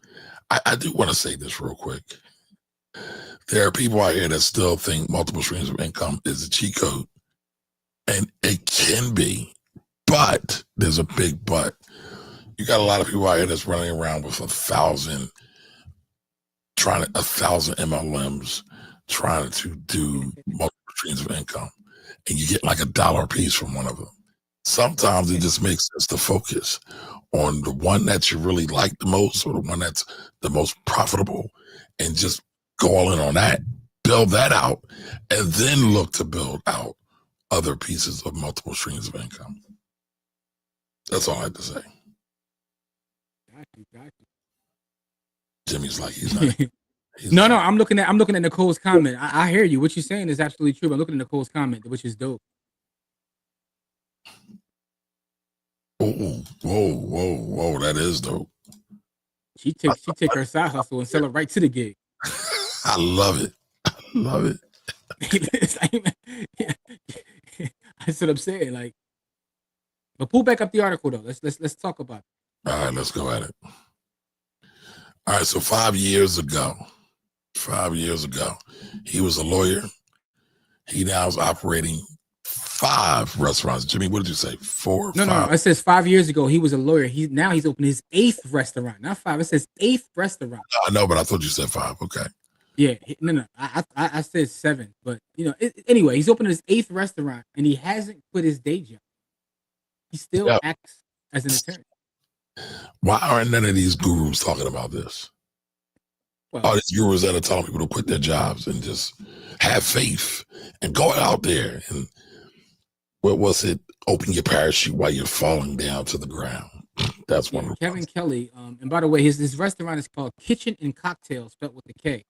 I do want to say this real quick. There are people out here that still think multiple streams of income is a cheat code. And it can be, but there's a big but. You got a lot of people out here that's running around with 1,000 MLMs trying to do multiple streams of income. And you get like $1 a piece from one of them. Sometimes it just makes sense to focus on the one that you really like the most or the one that's the most profitable and just go all in on that, build that out, and then look to build out other pieces of multiple streams of income. That's all I had to say. Got you. Jimmy's like, he's not. No, I'm looking at Nicole's comment. I hear you. What you're saying is absolutely true. I'm looking at Nicole's comment, which is dope. Whoa, that is dope. She take her side hustle and sell it right to the gig. I love it. That's what I'm saying. Like, but pull back up the article though. Let's talk about it. All right, let's go at it. All right, so 5 years ago, he was a lawyer. He now is operating 5 restaurants. Jimmy, what did you say? 4? No, 5? No. It says 5 years ago he was a lawyer. He's opened his 8th restaurant, not 5. It says 8th restaurant. I know, but I thought you said 5. Okay. Yeah, no. I said 7, but anyway, he's opened his 8th restaurant and he hasn't quit his day job. He still acts as an attorney. Why aren't none of these gurus talking about this? Well, all these gurus that are telling people to quit their jobs and just have faith and go out there and what was it? Open your parachute while you're falling down to the ground. That's one of Kevin Kelly. And by the way, his restaurant is called Kitchen and Cocktails, spelled with a K.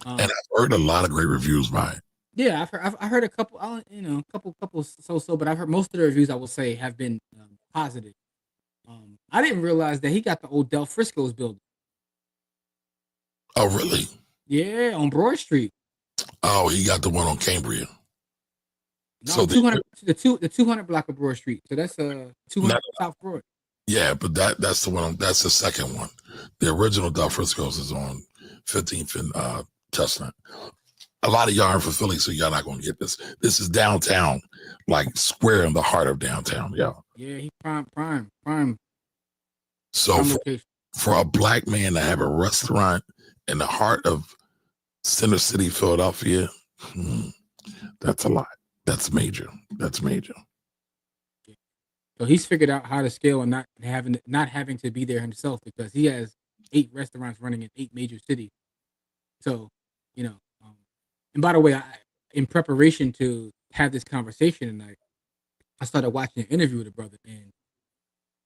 And I've heard a lot of great reviews by it. Yeah, I've heard a couple, couple so, but I've heard most of the reviews I will say have been positive. I didn't realize that he got the old Del Frisco's building. Oh, really? Yeah, on Broad Street. Oh, he got the one on Cambria. No, so 200, the 200 block of Broad Street. So that's 200 South Broad. Yeah, but that's the one. That's the second one. The original Del Frisco's is on 15th and Chestnut. A lot of y'all are from Philly, so y'all not gonna get this. This is downtown, like square in the heart of downtown, y'all. Yeah, he prime. So for a black man to have a restaurant in the heart of Center City, Philadelphia, that's a lot. That's major. So he's figured out how to scale and not having to be there himself because he has 8 restaurants running in 8 major cities. So, and by the way, in preparation to have this conversation tonight, I started watching an interview with a brother, and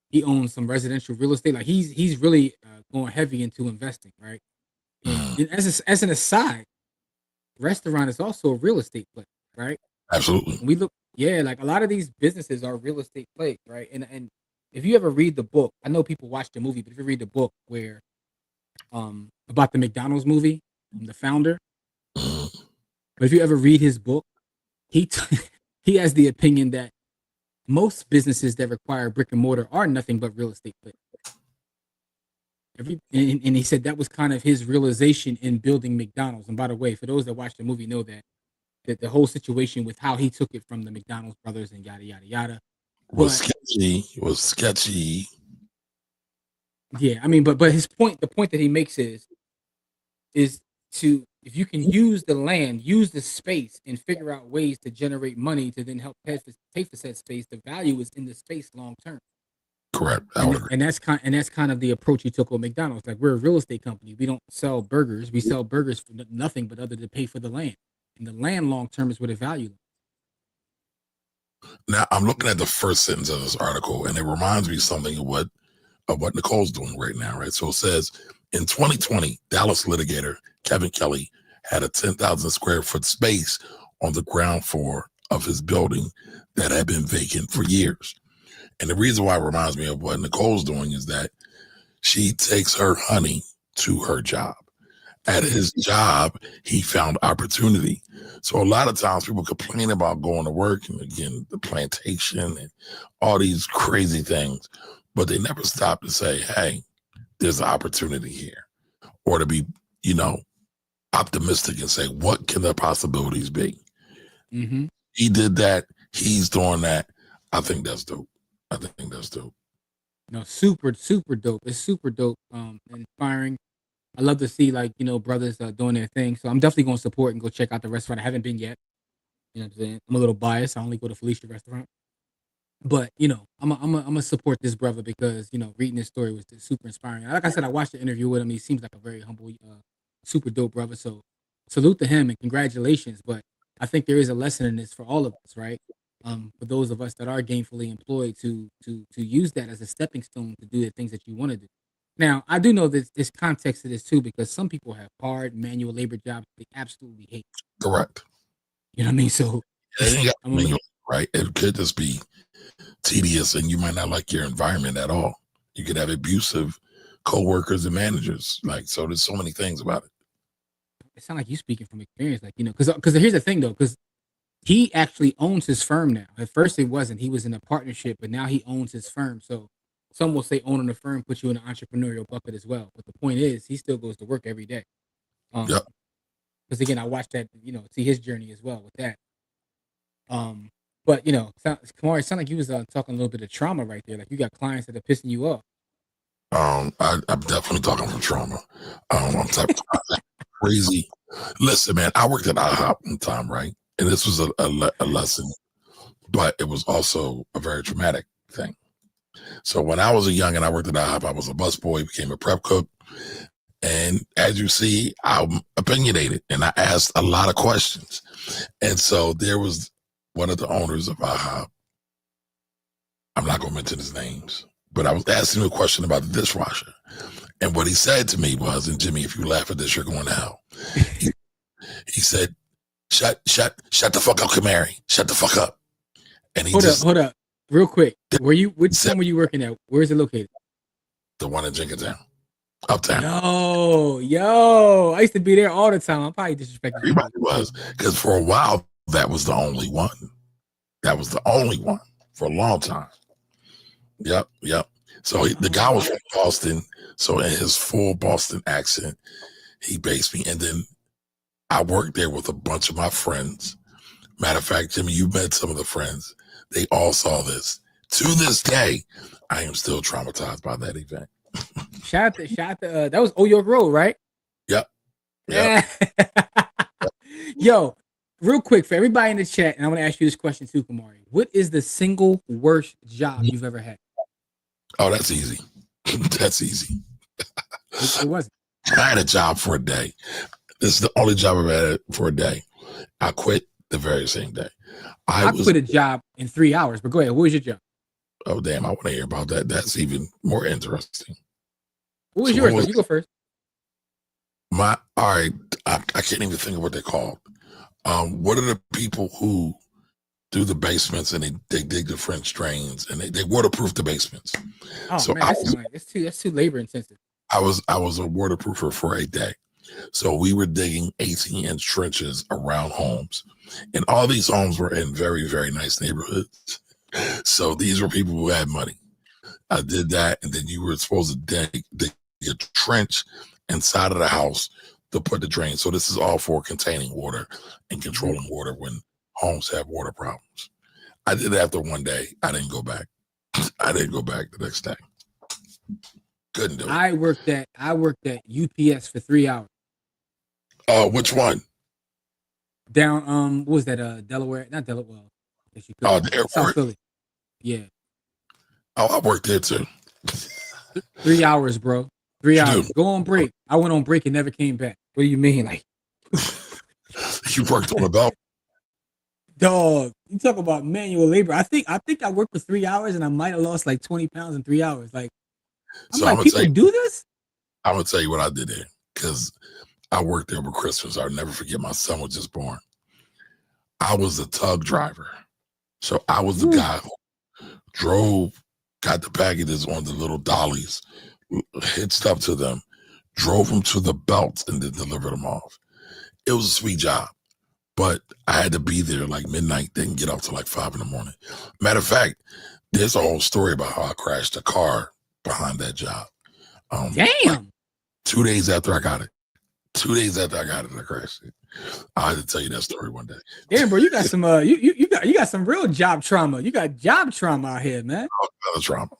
he owns some residential real estate. Like he's really going heavy into investing, right? And as an aside, restaurant is also a real estate play. right? Absolutely. We look, yeah, like a lot of these businesses are real estate plays, right? And if you ever read the book, I know people watch the movie, but if you read the book where about the McDonald's movie, the founder, Mhm. but if you ever read his book, he he has the opinion that most businesses that require brick and mortar are nothing but real estate plays. And he said that was kind of his realization in building McDonald's. And by the way, for those that watch the movie, know that the whole situation with how he took it from the McDonald's brothers and yada yada yada. Was sketchy. Was sketchy. Yeah, I mean, but his point, the point that he makes is to, if you can use the land, use the space, and figure out ways to generate money to then help pay for said space, the value is in the space long term. Correct. I would agree. And that's kind of the approach he took with McDonald's. Like, we're a real estate company. We don't sell burgers. We sell burgers for nothing but other to pay for the land. And the land long term is where the value lies. Now I'm looking at the first sentence of this article, and it reminds me something of what Nicole's doing right now, right? So it says, in 2020, Dallas litigator Kevin Kelly had a 10,000 square foot space on the ground floor of his building that had been vacant for years. And the reason why it reminds me of what Nicole's doing is that she takes her honey to her job. At his job, he found opportunity. So a lot of times people complain about going to work and, again, the plantation and all these crazy things, but they never stop to say, hey, there's an opportunity here, or to be, optimistic and say, what can the possibilities be? Mm-hmm. He did that. He's doing that. I think that's dope. No, super, super dope. It's super dope. Inspiring. I love to see, like, brothers doing their thing. So I'm definitely going to support and go check out the restaurant. I haven't been yet. You know what I'm saying? I'm a little biased. I only go to Felicia restaurant. But, I'm gonna support this brother because, reading this story was super inspiring. Like I said, I watched the interview with him. He seems like a very humble, super dope brother. So salute to him and congratulations. But I think there is a lesson in this for all of us, right? For those of us that are gainfully employed to use that as a stepping stone to do the things that you want to do. Now, I do know that there's context to this too, because some people have hard manual labor jobs they absolutely hate. Correct. You know what I mean? So, right? It could just be tedious, and you might not like your environment at all. You could have abusive co-workers and managers. So there's so many things about it. It sounds like you speaking from experience, because here's the thing though, because he actually owns his firm now. At first it wasn't. He was in a partnership, but now he owns his firm. So some will say owning a firm puts you in an entrepreneurial bucket as well. But the point is, he still goes to work every day. Yep. Because again, I watched that, see his journey as well with that. But Camari, it sounded like you was talking a little bit of trauma right there. Like, you got clients that are pissing you off. I'm definitely talking from trauma. I'm talking crazy. Listen, man, I worked at IHOP one time, right? And this was a lesson, but it was also a very traumatic thing. So when I was a young and I worked at IHOP, I was a busboy, became a prep cook. And as you see, I'm opinionated and I asked a lot of questions. And so there was one of the owners of IHOP. I'm not going to mention his names, but I was asking him a question about the dishwasher. And what he said to me was, and Jimmy, if you laugh at this, you're going to hell. He said, shut the fuck up, Camari. Shut the fuck up. And he hold up. Real quick. Which time were you working at? Where is it located? The one in Jenkintown. Uptown. Yo, I used to be there all the time. I'm probably disrespecting everybody was, because for a while that was the only one. That was the only one for a long time. Yep. So the guy was from Boston. So in his full Boston accent, he based me. And then I worked there with a bunch of my friends. Matter of fact, Jimmy, you met some of the friends. They all saw this. To this day, I am still traumatized by that event. Shout out to that was York Road, right? Yep. Yeah. Yo, real quick for everybody in the chat, and I'm gonna ask you this question too, Camari. What is the single worst job you've ever had? Oh, that's easy. That's easy. It wasn't. I had a job for a day. This is the only job I've had for a day. I quit the very same day. I quit a job in 3 hours, but go ahead. What was your job? Oh, damn. I want to hear about that. That's even more interesting. What was yours? You go first. All right. I can't even think of what they're called. What are the people who do the basements and they dig the French drains and they waterproof the basements? Oh So man, that's too labor intensive. I was a waterproofer for a day. So we were digging 18-inch trenches around homes, and all these homes were in very, very nice neighborhoods. So these were people who had money. I did that, and then you were supposed to dig a trench inside of the house to put the drain. So this is all for containing water and controlling water when homes have water problems. I did it after one day. I didn't go back. I didn't go back the next day. Couldn't do it. I worked at UPS for 3 hours. Which one? Down what was that? Delaware? Not Delaware. The airport. South Philly. Yeah. Oh, I worked there too. 3 hours, bro. 3 hours. do? Go on break. I went on break and never came back. What do you mean? Like, You worked on a belt. dog, you talk about manual labor. I think I worked for 3 hours and I might have lost like 20 pounds in 3 hours. Like, So I'm like, people do this? I'm gonna tell you what I did there because I worked there over Christmas. I'll never forget. My son was just born. I was a tug driver, so I was the guy who drove, got the packages on the little dollies, hitched up to them, drove them to the belts, and then delivered them off. It was a sweet job, but I had to be there like midnight, didn't get off till like 5 a.m. Matter of fact, there's a whole story about how I crashed a car behind that job. Damn. Like 2 days after I got it. 2 days after I got it, I crashed it. I had to tell you that story one day. Damn, bro, you got some you got some real job trauma. You got job trauma out here, man. Another trauma.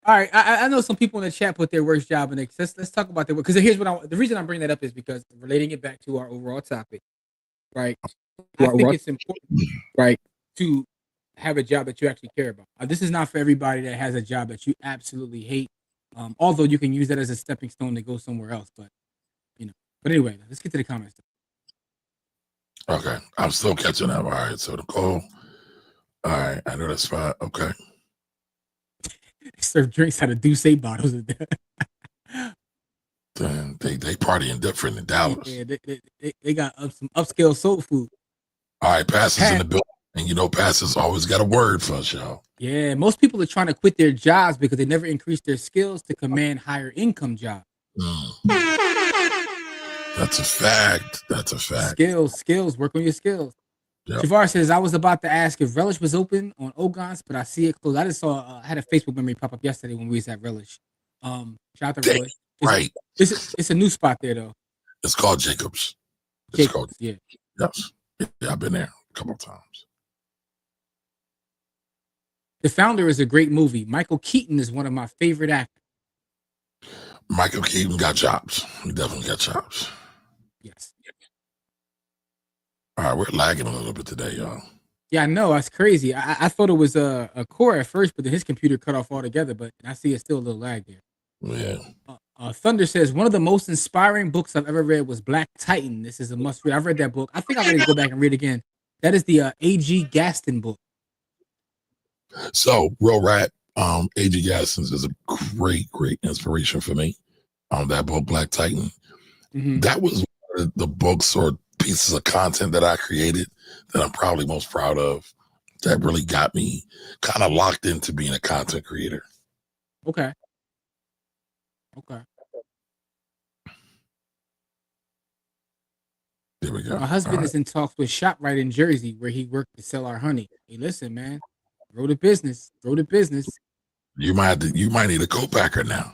All right, I know some people in the chat put their worst job in it. Let's talk about that because here's what the reason I'm bringing that up is because relating it back to our overall topic, right? I think it's important, right, to have a job that you actually care about. This is not for everybody that has a job that you absolutely hate. Although you can use that as a stepping stone to go somewhere else, but But anyway, let's get to the comments. Okay, I'm still catching up. All right, so Nicole. All right, I know that's fine. Okay. They serve drinks out of Douce bottles. Then they partying different in Dallas. Yeah, they got some upscale soul food. All right, Pastor's in the building, and Pastor's always got a word for us, y'all. Yeah, most people are trying to quit their jobs because they never increased their skills to command higher income jobs. That's a fact. That's a fact. Skills. Work on your skills. Yep. Javar says, I was about to ask if Relish was open on Ogons, but I see it closed. I just saw, I had a Facebook memory pop up yesterday when we was at Relish. Shout out to Relish. Right. It's a new spot there, though. It's called Jacob's. Yeah. Yes. Yeah, I've been there a couple of times. The Founder is a great movie. Michael Keaton is one of my favorite actors. Michael Keaton got chops. He definitely got chops. Yes. All right, we're lagging a little bit today, y'all. Yeah, I know. That's crazy. I thought it was a core at first, but then his computer cut off altogether. But I see it's still a little lag there. Yeah. Thunder says, one of the most inspiring books I've ever read was Black Titan. This is a must read. I've read that book. I think I'm ready to go back and read it again. That is the A.G. Gaston book. So, real rap, A.G. Gaston is a great inspiration for me. That book, Black Titan. Mm-hmm. That was one of the books or pieces of content that I created that I'm probably most proud of. That really got me kind of locked into being a content creator. Okay. There we go. My husband is in talks with ShopRite in Jersey where he worked to sell our honey. Hey, listen, man. Grow the business. You might need a co-packer now.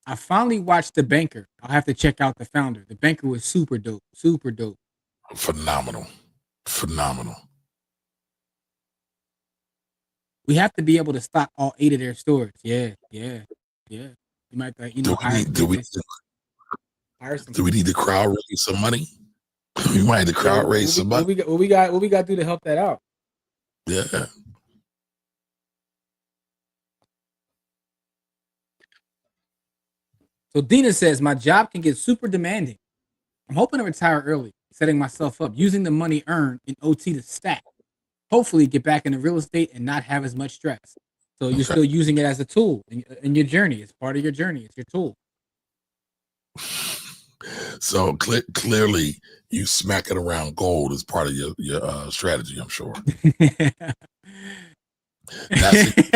I finally watched The Banker. I'll have to check out The Founder. The Banker was super dope. Phenomenal. We have to be able to stock all 8 of their stores. Yeah. You might, do we need to crowd raise some money? We might need to crowd raise some money. What we got to do to help that out? Yeah. So Dina says, my job can get super demanding. I'm hoping to retire early, setting myself up, using the money earned in OT to stack. Hopefully get back into real estate and not have as much stress. So you're still using it as a tool in your journey. It's part of your journey. It's your tool. So clearly, you smacking around gold is part of your strategy. I'm sure. That's it.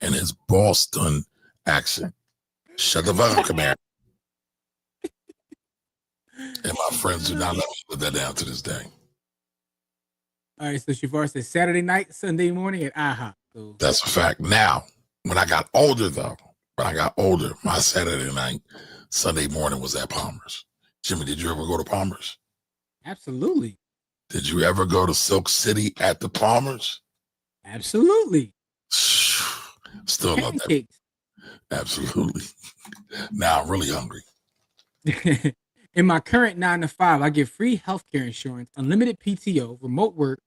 And his Boston accent. Shut the fuck up, Camari. And my friends do not let me put that down to this day. All right, so Shavar says Saturday night, Sunday morning at IHOP. So that's a fact. Now, when I got older, my Saturday night, Sunday morning was at Palmer's. Jimmy, did you ever go to Palmer's? Absolutely. Did you ever go to Silk City at the Palmer's? Absolutely. Still love that. Absolutely. Now I'm really hungry. In my current 9-to-5, I get free healthcare insurance, unlimited PTO, remote work,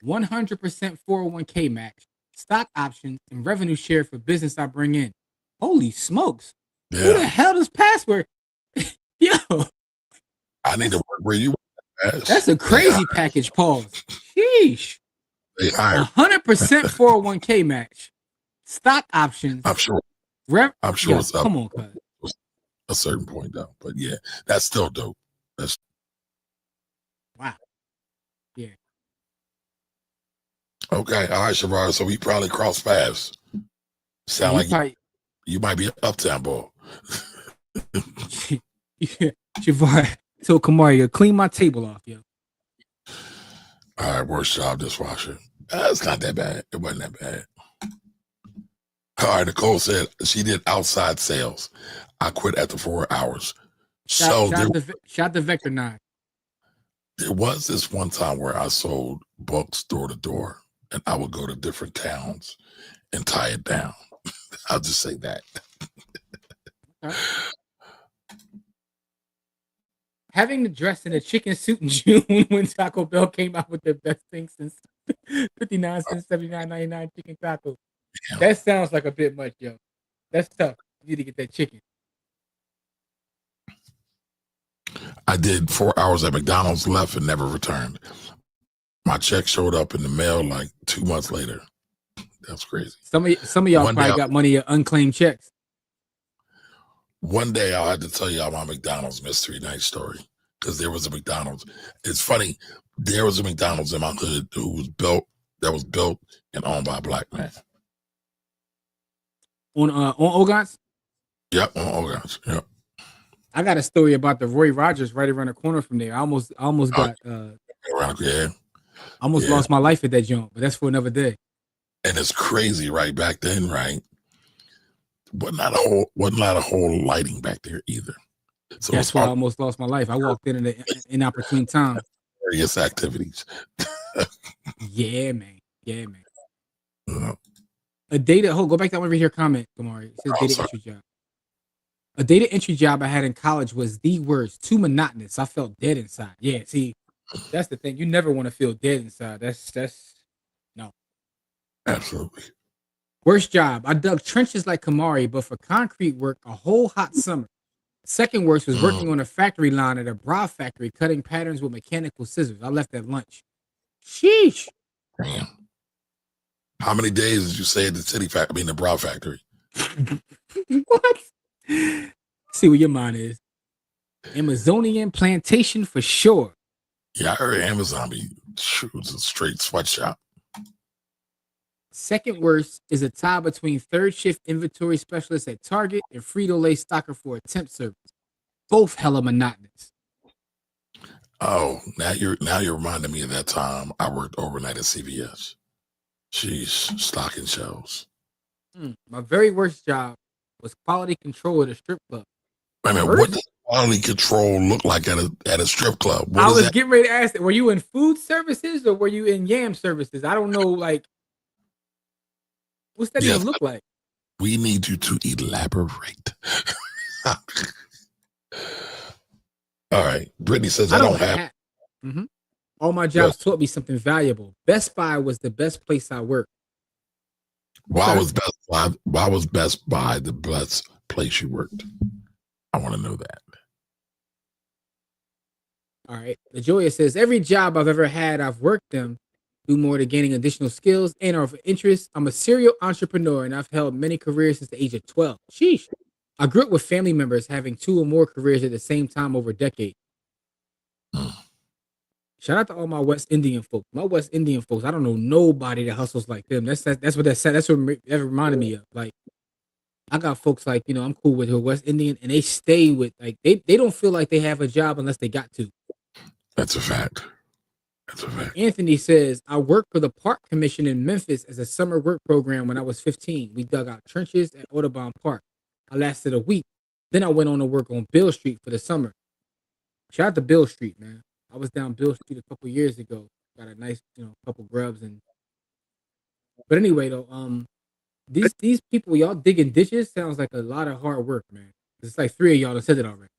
100% 401k match, stock options, and revenue share for business I bring in. Holy smokes. Yeah. Who the hell does password? Yo. I need to work where you work. That's a crazy package, pause. Sheesh. 100% 401k match. Stock options. I'm sure. I'm sure it's up. Come on, cuz. A certain point though, but yeah, that's still dope. That's wow. Yeah. Okay, all right, Shavar. So we probably cross paths. Sound like you might be an uptown boy. Yeah, Shavar. So Camari, clean my table off, yo. All right, worst job dishwasher. It's not that bad. It wasn't that bad. All right, Nicole said she did outside sales. I quit after 4 hours. Shot the Vector 9. There was this one time where I sold books door to door, and I would go to different towns and tie it down. I'll just say that. Okay. Having to dress in a chicken suit in June when Taco Bell came out with their best thing since 59 cents, 79.99 chicken taco. Damn. That sounds like a bit much, yo. That's tough. You need to get that chicken. I did 4 hours at McDonald's, left and never returned. My check showed up in the mail like 2 months later. That's crazy. Some of y'all probably got money in unclaimed checks. One day I'll have to tell y'all my McDonald's mystery night story, because there was a McDonald's. It's funny. There was a McDonald's in my hood that was built and owned by a black man. On Ogons? Yep, on Ogons. Yep. I got a story about the Roy Rogers right around the corner from there. I almost got lost my life at that joint, but that's for another day. And it's crazy, right? Back then, right? Wasn't not a whole lighting back there either. So that's why I almost lost my life. I walked in at an inopportune time. Various activities. Yeah, man. A data. Go back to that one over here. Comment, Camari. It says data entry job. A data entry job I had in college was the worst. Too monotonous. I felt dead inside. Yeah, see, that's the thing. You never want to feel dead inside. That's no. Absolutely. Worst job. I dug trenches like Camari, but for concrete work a whole hot summer. Second worst was working on a factory line at a bra factory, cutting patterns with mechanical scissors. I left at lunch. Sheesh. Damn. How many days did you say at the bra factory? What? See where your mind is. Amazonian plantation for sure. Yeah, I heard Amazon was a straight sweatshop. Second worst is a tie between third shift inventory specialist at Target and Frito-Lay stocker for a temp service. Both hella monotonous. Oh, now you're reminding me of that time I worked overnight at CVS. Jeez, stocking shelves. My very worst job was quality control at a strip club. Wait a minute, what does quality control look like at a strip club? I was getting ready to ask that. Were you in food services or were you in yam services? I don't know, like, what's that even look like? We need you to elaborate. All right. Brittany says I don't have. Mm-hmm. All my jobs taught me something valuable. Best Buy was the best place I worked. Why was Best Buy the best place you worked? I want to know that. All right. LaJoya says, every job I've ever had, I've worked them, do more to gaining additional skills and or of interest. I'm a serial entrepreneur and I've held many careers since the age of 12. Sheesh. I grew up with family members having 2 or more careers at the same time over a decade. Mm. Shout out to all my West Indian folks. My West Indian folks, I don't know nobody that hustles like them. That's what that said. That's what that reminded me of. Like, I got folks like, I'm cool with who are West Indian, and they stay with, like, they don't feel like they have a job unless they got to. That's a fact. That's a fact. Anthony says, I worked for the Park Commission in Memphis as a summer work program when I was 15. We dug out trenches at Audubon Park. I lasted a week. Then I went on to work on Bill Street for the summer. Shout out to Bill Street, man. I was down Bill Street a couple years ago. Got a nice, couple grubs but anyway though, these people, y'all digging ditches sounds like a lot of hard work, man. It's like 3 of y'all that said it already.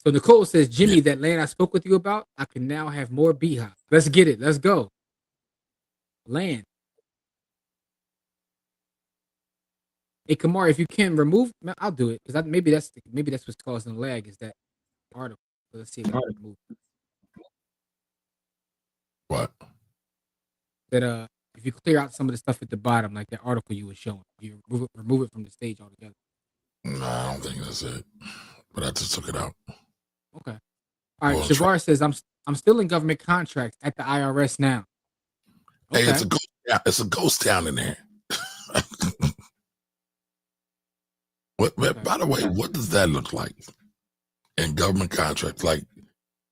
So Nicole says, Jimmy, that land I spoke with you about, I can now have more beehives. Let's get it. Let's go. Land. Hey, Kamar, if you can remove, I'll do it because maybe that's what's causing the lag. Is that article? Let's see if I can remove What? that. If you clear out some of the stuff at the bottom, like that article you were showing, you remove it from the stage altogether. No, I don't think that's it. But I just took it out. Okay. All right. Shavar says, I'm still in government contracts at the IRS now. Okay. Hey, it's a ghost town in there. By the way, what does that look like in government contracts? Like,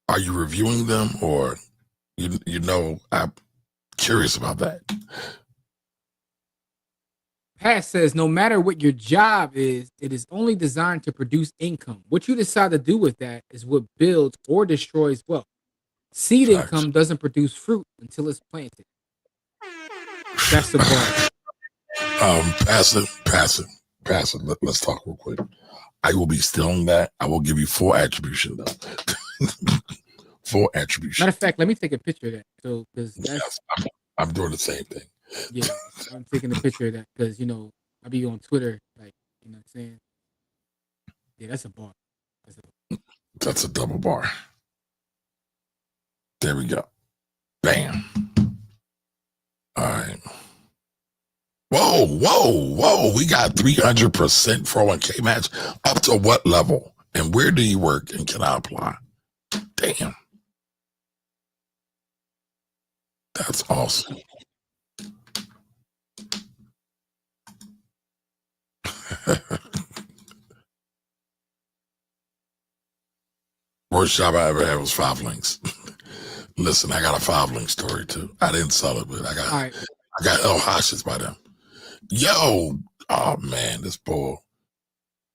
are you reviewing them, or I'm curious about that. Pat says, no matter what your job is, it is only designed to produce income. What you decide to do with that is what builds or destroys wealth. Seed income doesn't produce fruit until it's planted. That's the bar. Passive. Let's talk real quick. I will be stealing that. I will give you full attribution, though. Full attribution. Matter of fact, let me take a picture of that. So, because I'm doing the same thing. Yeah, I'm taking a picture of that because I be on Twitter, like, you know what I'm saying? Yeah, that's a bar. That's a double bar. There we go. Bam. All right. Whoa. We got 300% 401k match. Up to what level? And where do you work? And can I apply? Damn. That's awesome. Worst job I ever had was 5 links. Listen, I got a 5 link story too. I didn't sell it, but I got El Hashes by them. Yo, oh man, this bull.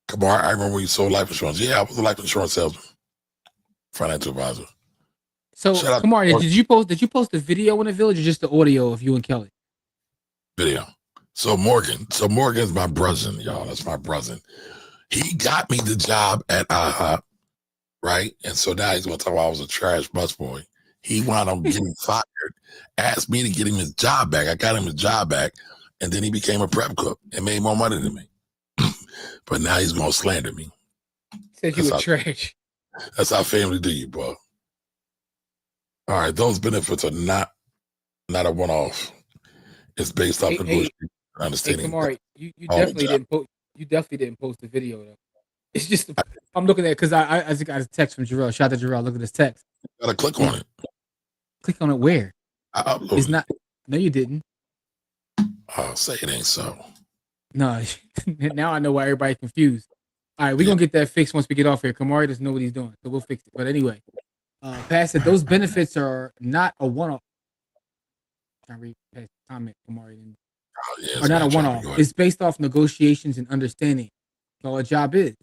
Kamar, I remember when you sold life insurance. Yeah, I was a life insurance salesman, financial advisor. So, Kamar, did you post the video in the village or just the audio of you and Kelly? Video. So Morgan's my brother, y'all. That's my brother. He got me the job at IHOP, right? And so now he's gonna talk about I was a trash busboy. He wound up getting fired, asked me to get him his job back. I got him his job back, and then he became a prep cook and made more money than me. But now he's gonna slander me. Said you were trash. That's how family do you, bro. All right, those benefits are not a one-off. It's based off understanding. Hey, Kamari, you definitely didn't post the video though. It's just I'm looking at it because I just got a text from Jarrell. Shout out to Jarrell. Look at this text. You gotta click on it. Click on it where? I uploaded it's not. No, you didn't. Oh, say it ain't so. No, now I know why everybody's confused. All right, we're gonna get that fixed once we get off here. Kamari doesn't know what he's doing, so we'll fix it. But anyway, Pat said those benefits are not a one-off. Trying to read past the comment, Kamari. Or not a one-off. It's based off negotiations and understanding. So a job is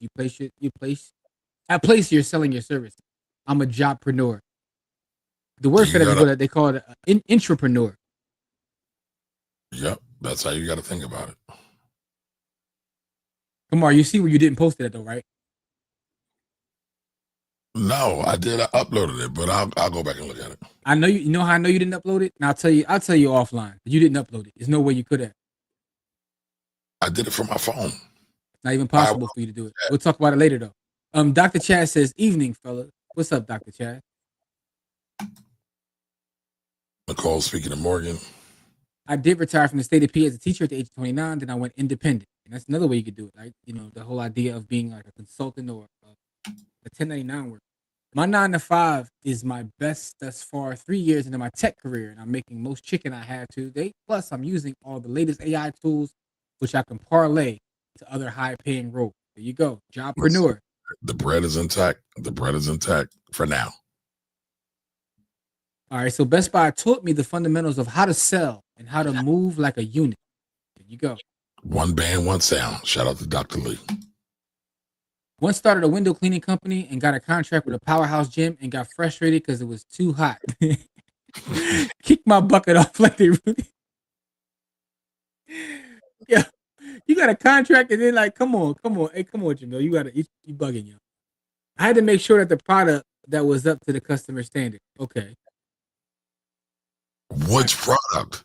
at place you're selling your service. I'm a jobpreneur. The word for that is what they call it an intrapreneur. Yep, that's how you got to think about it. Kamar, you see where you didn't post it though, right? No, I did. I uploaded it, but I'll go back and look at it. I know you know how I know you didn't upload it? And I'll tell you offline. You didn't upload it. There's no way you could have. I did it from my phone. Not even possible for you to do it. We'll talk about it later though. Dr. Chad says, evening, fella. What's up, Dr. Chad? Nicole speaking to Morgan. I did retire from the state of PA as a teacher at the age of 29. Then I went independent, and that's another way you could do it. Like the whole idea of being like a consultant or a 1099 worker. My 9 to 5 is my best thus far. 3 years into my tech career, and I'm making most chicken I have to date. Plus, I'm using all the latest AI tools, which I can parlay to other high-paying roles. There you go, jobpreneur. The bread is intact. The bread is intact for now. All right, so Best Buy taught me the fundamentals of how to sell and how to move like a unit. There you go. One band, one sound. Shout out to Dr. Lee. Once started a window cleaning company and got a contract with a powerhouse gym and got frustrated because it was too hot. Kicked my bucket off like they really. Yeah, you got a contract and then like, come on, hey, come on, Jamil, you bugging, yo. I had to make sure that the product that was up to the customer standard. Okay. Which product?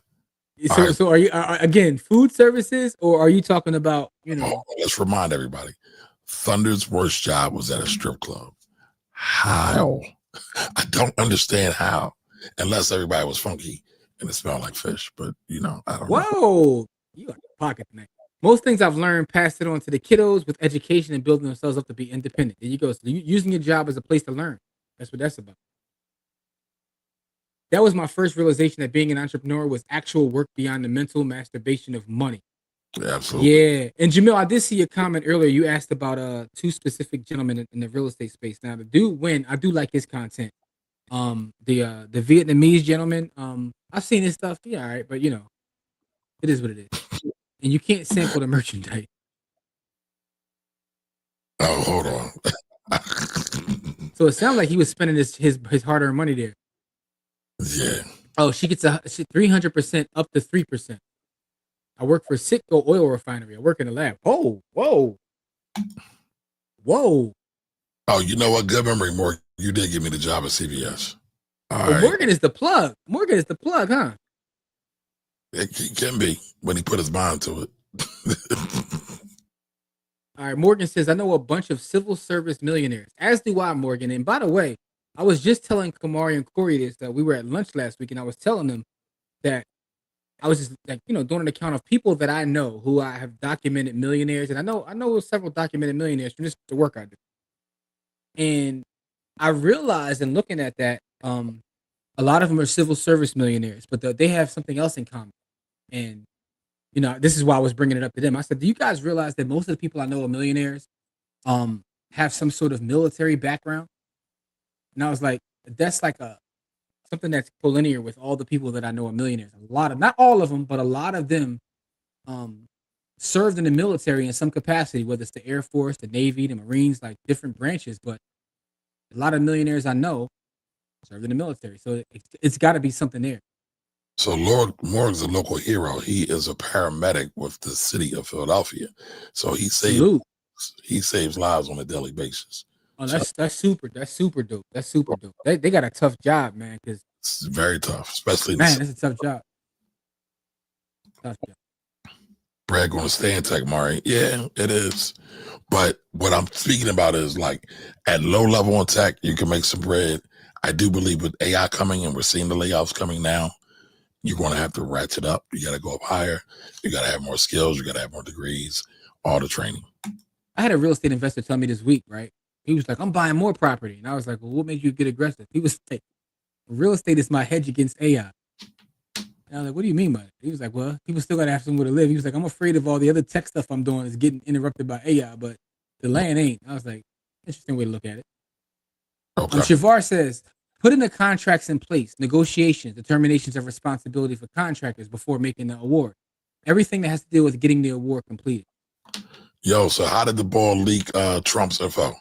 So are you again food services, or are you talking about Let's remind everybody. Thunder's worst job was at a strip club. How? I don't understand how, unless everybody was funky and it smelled like fish. But I don't know. Whoa, you got the pocket tonight. Most things I've learned, passed it on to the kiddos with education and building themselves up to be independent. There you go. So using your job as a place to learn. That's what that's about. That was my first realization that being an entrepreneur was actual work beyond the mental masturbation of money. Yeah, absolutely. Yeah. And Jamil, I did see a comment earlier. You asked about two specific gentlemen in the real estate space. Now, the dude Win, I do like his content. The Vietnamese gentleman, I've seen his stuff. Yeah, all right, but it is what it is. And you can't sample the merchandise. Oh, hold on. So it sounds like he was spending his hard-earned money there. Yeah. Oh, she gets 300% up to 3%. I work for Citgo Oil Refinery. I work in the lab. Oh, whoa. Oh, you know what? Good memory, Morgan. You did give me the job at CVS. All right. Morgan is the plug. Huh? He can be when he put his mind to it. All right. Morgan says, I know a bunch of civil service millionaires. As do I, Morgan. And by the way, I was just telling Camari and Corey this, that we were at lunch last week, and I was telling them that I was just like, doing an account of people that I know who I have documented millionaires. And I know several documented millionaires from just the work I do. And I realized in looking at that, a lot of them are civil service millionaires, but they have something else in common. And, this is why I was bringing it up to them. I said, do you guys realize that most of the people I know are millionaires have some sort of military background? And I was like, that's like something that's collinear with all the people that I know are millionaires. Not all of them, but a lot of them served in the military in some capacity, whether it's the Air Force, the Navy, the Marines, like different branches. But a lot of millionaires I know served in the military. So it's got to be something there. So Lord Morgan's a local hero. He is a paramedic with the city of Philadelphia. So he saves lives on a daily basis. Oh, that's super dope. That's super dope. They got a tough job, man. Because it's very tough, especially that's a tough job. Brad going to stay in tech, Mari. Yeah, it is. But what I'm speaking about is like at low level in tech, you can make some bread. I do believe with AI coming, and we're seeing the layoffs coming now, you're going to have to ratchet up. You got to go up higher. You got to have more skills. You got to have more degrees, all the training. I had a real estate investor tell me this week, right? He was like, I'm buying more property. And I was like, well, what made you get aggressive? He was like, real estate is my hedge against AI. And I was like, what do you mean by that? He was like, well, people still got to have somewhere to live. He was like, I'm afraid of all the other tech stuff I'm doing is getting interrupted by AI, but the land ain't. I was like, interesting way to look at it. Okay. Shavar says, putting the contracts in place, negotiations, determinations of responsibility for contractors before making the award. Everything that has to do with getting the award completed. Yo, so how did the ball leak Trump's info?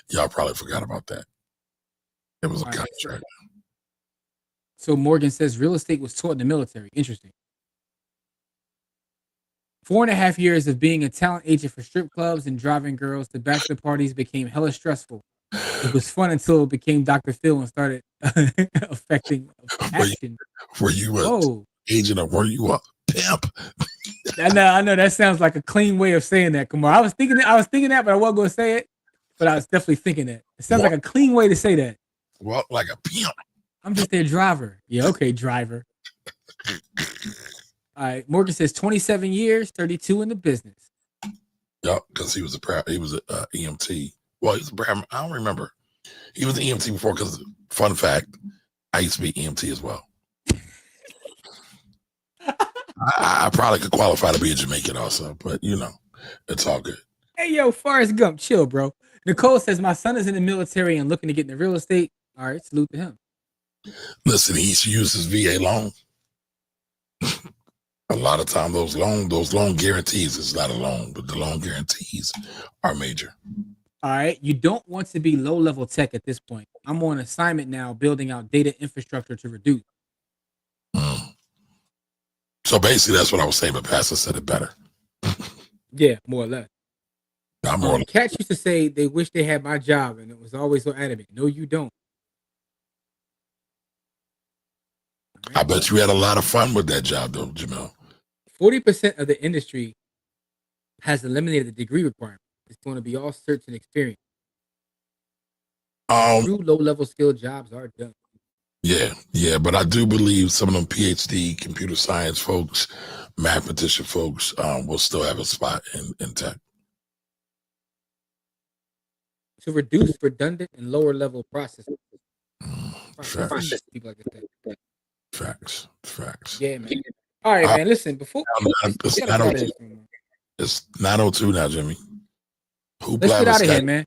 Y'all probably forgot about that. It was a contract. So Morgan says real estate was taught in the military. Interesting. 4.5 years of being a talent agent for strip clubs and driving girls to bachelor parties became hella stressful. It was fun until it became Dr. Phil and started affecting action. Were you an agent or were you a pimp? I know that sounds like a clean way of saying that, Kumar. I was thinking that, but I wasn't going to say it. But I was definitely thinking that. It sounds like a clean way to say that. Well, like a pimp. I'm just their driver. Yeah, okay, driver. All right. Morgan says 27 years, 32 in the business. Yep, because he was a EMT. Well, he's a I don't remember. He was an EMT before. Because fun fact, I used to be EMT as well. I probably could qualify to be a Jamaican also, but it's all good. Hey, yo, Forrest Gump, chill, bro. Nicole says my son is in the military and looking to get into real estate. All right, salute to him. Listen, he should use his VA loan. A lot of time, those loan guarantees is not a loan, but the loan guarantees are major. All right, you don't want to be low-level tech at this point. I'm on assignment now, building out data infrastructure to reduce. So basically, that's what I was saying, but Pastor said it better. Yeah, more or less. Not more. Cats used to say they wish they had my job, and it was always so adamant. No, you don't. Right. I bet you had a lot of fun with that job, though, Jamel. 40% of the industry has eliminated the degree requirement. It's going to be all certs and experience. True low-level skill jobs are done. Yeah, but I do believe some of them PhD, computer science folks, mathematician folks will still have a spot in tech. To reduce redundant and lower-level processes. Facts. People like that. Facts. Yeah, man. All right, man. Listen, before it's 9:02 now, Jimmy. Let's get out of here, man.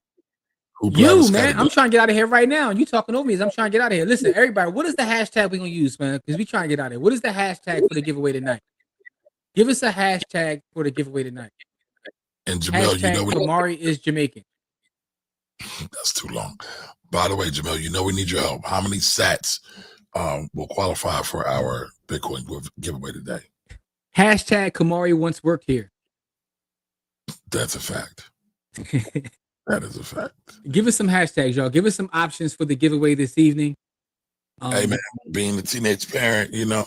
You, man. I'm trying to get out of here right now. And you talking over me as I'm trying to get out of here. Listen, everybody, what is the hashtag we're going to use, man? Because we trying to get out of here. What is the hashtag for the giveaway tonight? Give us a hashtag for the giveaway tonight. And Jamel, hashtag Camari is Jamaican. That's too long. By the way, Jamel, we need your help. How many sats will qualify for our Bitcoin giveaway today? Hashtag Camari once worked here. That's a fact. That is a fact. Give us some hashtags, y'all. Give us some options for the giveaway this evening. Hey, man, being a teenage parent, a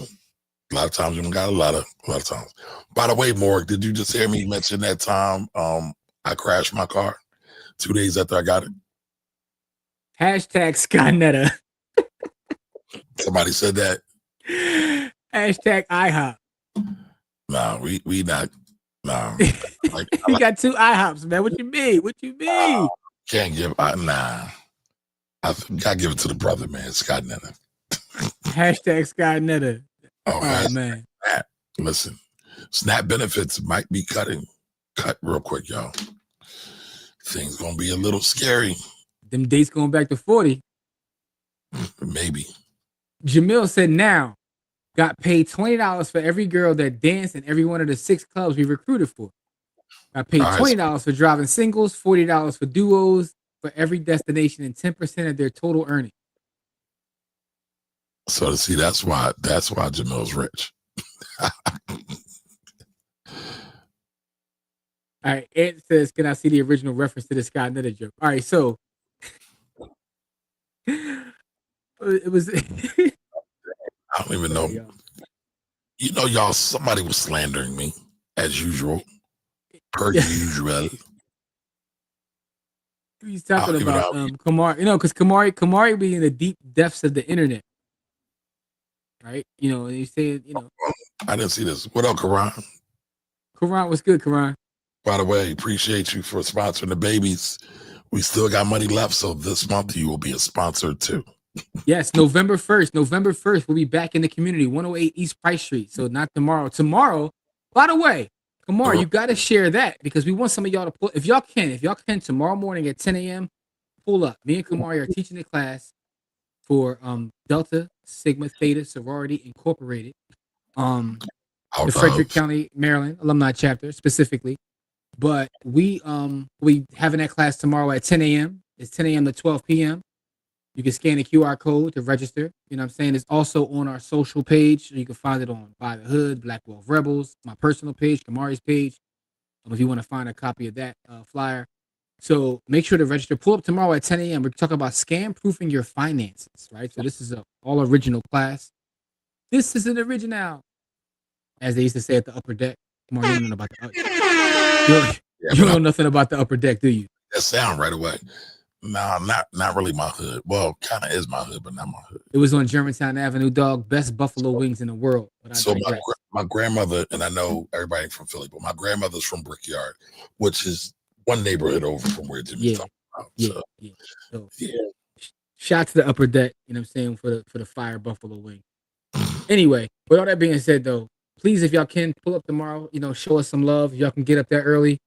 lot of times you got a lot of times. By the way, Morg, did you just hear me mention that time I crashed my car 2 days after I got it? Hashtag Skynetta. Somebody said that. Hashtag IHOP. Nah, we not. Nah. You got two IHOPs, man. What you mean? Can't give. Nah. I gotta give it to the brother, man. Skynetta. Hashtag Skynetta. Oh, man. Listen, SNAP benefits might be cut real quick, y'all. Things gonna be a little scary. Them dates going back to 40. Maybe. Jamil said now got paid $20 for every girl that danced in every one of the 6 clubs we recruited for. Got paid $20 for driving singles, $40 for duos for every destination, and 10% of their total earnings. So to see, that's why Jamil's rich. All right, Ed says, can I see the original reference to this guy? Another joke. All right, so it was. I don't even know. Y'all, somebody was slandering me as usual, per usual. He's talking about Camari, because Camari be in the deep depths of the internet, right? And he's saying, I didn't see this. What up, Karan? Karan, what's good, Karan? By the way, appreciate you for sponsoring the babies. We still got money left, so this month you will be a sponsor too. Yes, November 1st, we'll be back in the community, 108 East Price Street. So not tomorrow. Tomorrow, by the way, Kamar, you got to share that because we want some of y'all to pull. If y'all can, tomorrow morning at 10 a.m., pull up. Me and Kamari are teaching the class for Delta Sigma Theta Sorority Incorporated, the Frederick County, Maryland alumni chapter specifically. But we having that class tomorrow at 10 a.m. It's 10 a.m. to 12 p.m. You can scan the QR code to register. You know what I'm saying? It's also on our social page. You can find it on By the Hood, Black Wealth Rebels, my personal page, Kamari's page. If you want to find a copy of that flyer. So make sure to register. Pull up tomorrow at 10 a.m. We're talking about scam proofing your finances, right? So this is an all original class. This is an original, as they used to say at the upper deck. Kamari, you don't know about the you don't know nothing about the upper deck, do you? That sound right away. No, not really my hood. Well, kind of is my hood, but not my hood. It was on Germantown Avenue, dog. Best buffalo wings in the world. But So my grandmother, and I know everybody from Philly, but my grandmother's from Brickyard, which is one neighborhood over from where Jimmy's talking about. So, yeah. Shout to the upper deck, you know what I'm saying, for the fire buffalo wing. Anyway, with all that being said, though, please, if y'all can pull up tomorrow, you know, show us some love. Y'all can get up there early.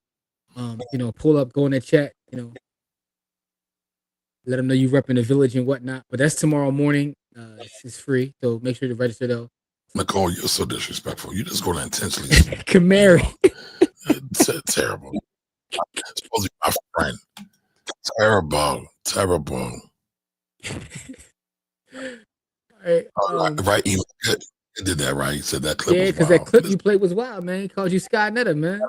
You know, pull up, go in that chat, you know, let them know you repping the village and whatnot. But that's tomorrow morning. It's free, so make sure to register though. Nicole, you're so disrespectful. You just going to intentionally. Camari. It's terrible. It's supposed to be my friend. Terrible. Right. He did that right. He said that clip. Yeah, because that clip you played was wild, man. He called you Sky Netter, man.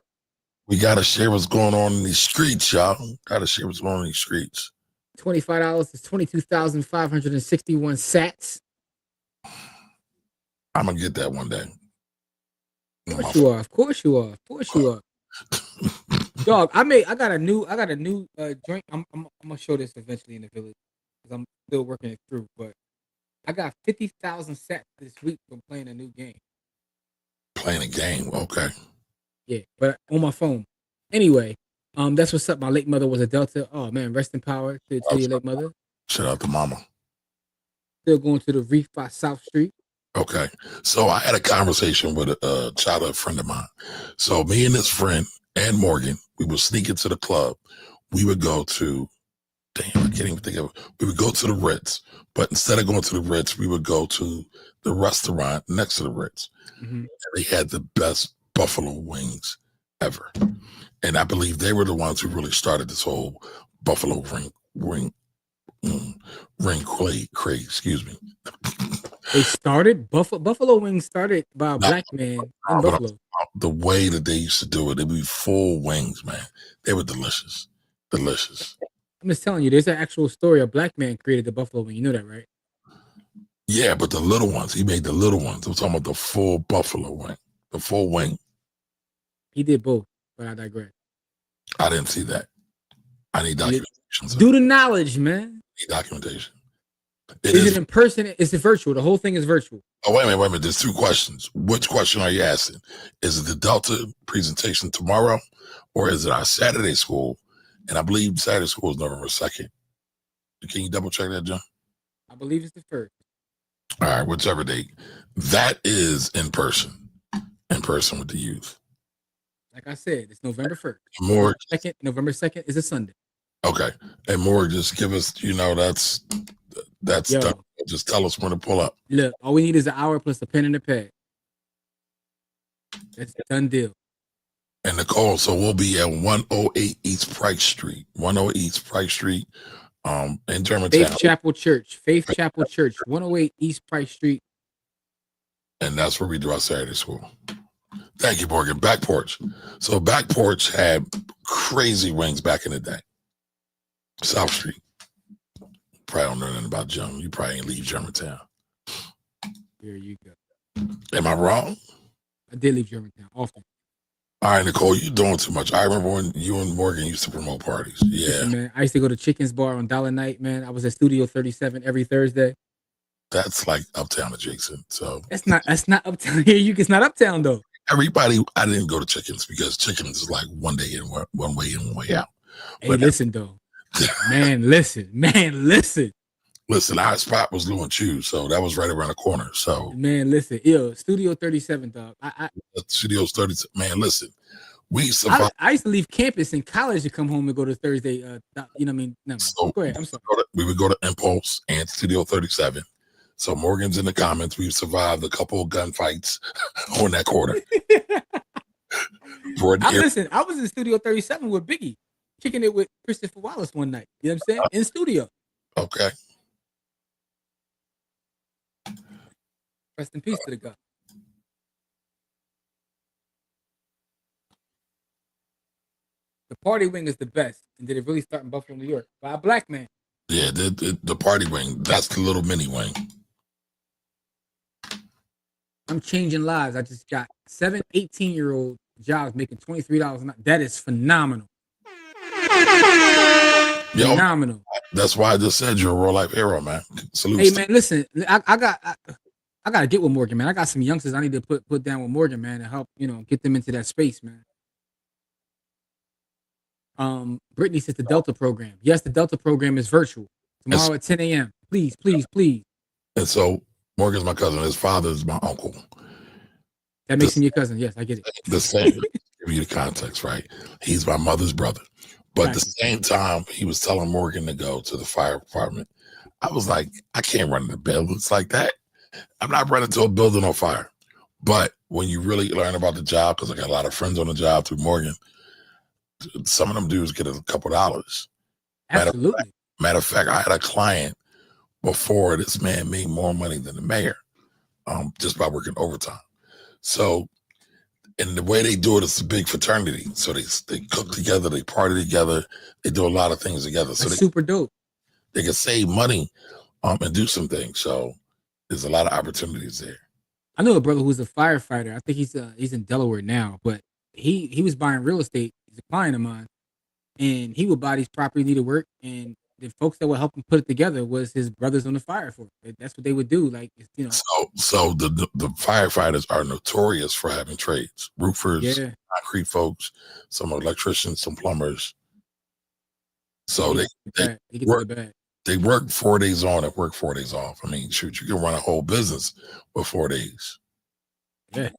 We gotta share what's going on in these streets, y'all. Gotta share what's going on in these streets. $25 is 22,561 sats. I'm gonna get that one day. Of course you are. Dog, I got a new joint. I'm gonna show this eventually in the village because I'm still working it through. But I got 50,000 sats this week from playing a new game. Playing a game, okay. Yeah, but on my phone. Anyway, that's what's up. My late mother was a Delta. Oh man, rest in power to your late mother. Shout out to mama. Still going to the Reef by South Street. Okay, so I had a conversation with a childhood friend of mine. So me and this friend and Morgan, we would sneak into the club. We would go to, I can't even think of it. We would go to the Ritz, but instead of going to the Ritz, we would go to the restaurant next to the Ritz. Mm-hmm. And they had the best buffalo wings ever. And I believe they were the ones who really started this whole buffalo ring craze, excuse me. They started buffalo wings started by a black man in Buffalo. The way that they used to do it, they'd be full wings, man. They were delicious. I'm just telling you, there's an actual story. A black man created the buffalo wing. You know that, right? Yeah, but the little ones, he made the little ones. I'm talking about the full buffalo wing, the full wing. He did both, but I digress. I didn't see that. I need documentation. Do the knowledge, man. I need documentation. Is it in person? Is it virtual? The whole thing is virtual. Oh, wait a minute. There's two questions. Which question are you asking? Is it the Delta presentation tomorrow, or is it our Saturday school? And I believe Saturday school is November 2nd. Can you double check that, John? I believe it's the 1st. All right, whichever date. That is in person with the youth. Like I said, it's November 1st. November 2nd is a Sunday. Okay. And more, just give us, that's done. Just tell us when to pull up. Look, all we need is an hour plus a pen and a pad. That's a done deal. And Nicole, so we'll be at 108 East Pike Street. 108 East Pike Street, in Germantown. Faith Chapel Church, 108 East Pike Street. And that's where we do our Saturday school. Thank you, Morgan. Back Porch. So Back Porch had crazy wings back in the day. South Street. Probably don't know nothing about Young. You probably ain't leave Germantown. There you go. Am I wrong? I did leave Germantown often. All right, Nicole, you're doing too much. I remember when you and Morgan used to promote parties. Yeah. Listen, man, I used to go to Chicken's Bar on Dollar Night, man. I was at Studio 37 every Thursday. That's like Uptown adjacent. So that's not Uptown here. It's not Uptown though. Everybody, I didn't go to Chickens because Chickens is like one day in, one way in, one way out. Hey, but listen though. Man, listen. Listen, our spot was Lou and Chew, so that was right around the corner. So, man, listen, Studio 37, dog. Studio's 37. Man, listen, we survived. I used to leave campus in college to come home and go to Thursday. You know what I mean? No, so go ahead. I'm sorry. We would go to Impulse and Studio 37. So Morgan's in the comments. We've survived a couple of gunfights on that corner. I was in Studio 37 with Biggie, kicking it with Christopher Wallace one night. You know what I'm saying? In studio. Okay. Rest in peace to the guy. The party wing is the best. And did it really start in Buffalo, New York? By a black man. Yeah, the party wing. That's the little mini wing. I'm changing lives. I just got 7 18-year-old jobs making $23 an hour. That is phenomenal. Yo, Phenomenal. that's why I just said you're a real life hero, man. Salute. Hey man, listen, I gotta get with Morgan, man. I got some youngsters I need to put down with Morgan, man, to help, get them into that space, man. Brittany says the Delta program. Yes, the Delta program is virtual. Tomorrow at 10 a.m. Please. And so Morgan's my cousin. His father is my uncle. That makes him your cousin. Yes, I get it. The same. Give you the context, right? He's my mother's brother. But at the same time, he was telling Morgan to go to the fire department. I was like, I can't run into buildings like that. I'm not running to a building on fire. But when you really learn about the job, because I got a lot of friends on the job through Morgan, some of them dudes get a couple dollars. Absolutely. Matter of fact, I had a client before this man made more money than the mayor, just by working overtime. So, and the way they do it is a big fraternity. So they cook together, they party together, they do a lot of things together. So that's super dope. They can save money and do some things. So there's a lot of opportunities there. I know a brother who's a firefighter. I think he's in Delaware now, but he was buying real estate. He's a client of mine, and he would buy these properties, need to work, and the folks that would help him put it together was his brothers on the fire force. That's what they would do. Like, So the firefighters are notorious for having trades: roofers, concrete folks, some electricians, some plumbers. So they work 4 days on and work 4 days off. I mean, shoot, you can run a whole business with 4 days. Yeah.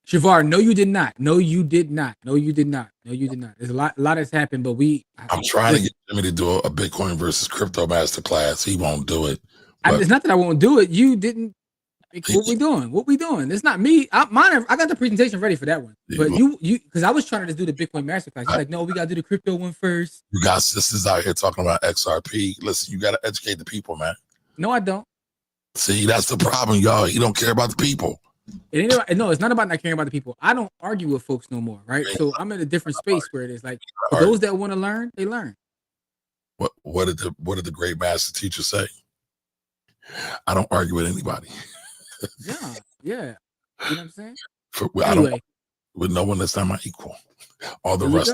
Shavar, no, you did not. No, you did not. No, you did not. No, you did not. There's a lot has happened, but I'm trying to get Jimmy to do a Bitcoin versus crypto masterclass. He won't do it. It's not that I won't do it. You didn't. What we doing? It's not me. I got the presentation ready for that one. But you because I was trying to just do the Bitcoin masterclass. You're like, no, we gotta do the crypto one first. You got sisters out here talking about XRP. Listen, you gotta educate the people, man. No, I don't. See, that's the problem, y'all. You don't care about the people. No, it's not about not caring about the people. I don't argue with folks no more, right? So I'm in a different space where it is like for those that want to learn, they learn. What did the great master teacher say? I don't argue with anybody. Yeah. You know what I'm saying? I don't with no one that's not my equal. All the rest.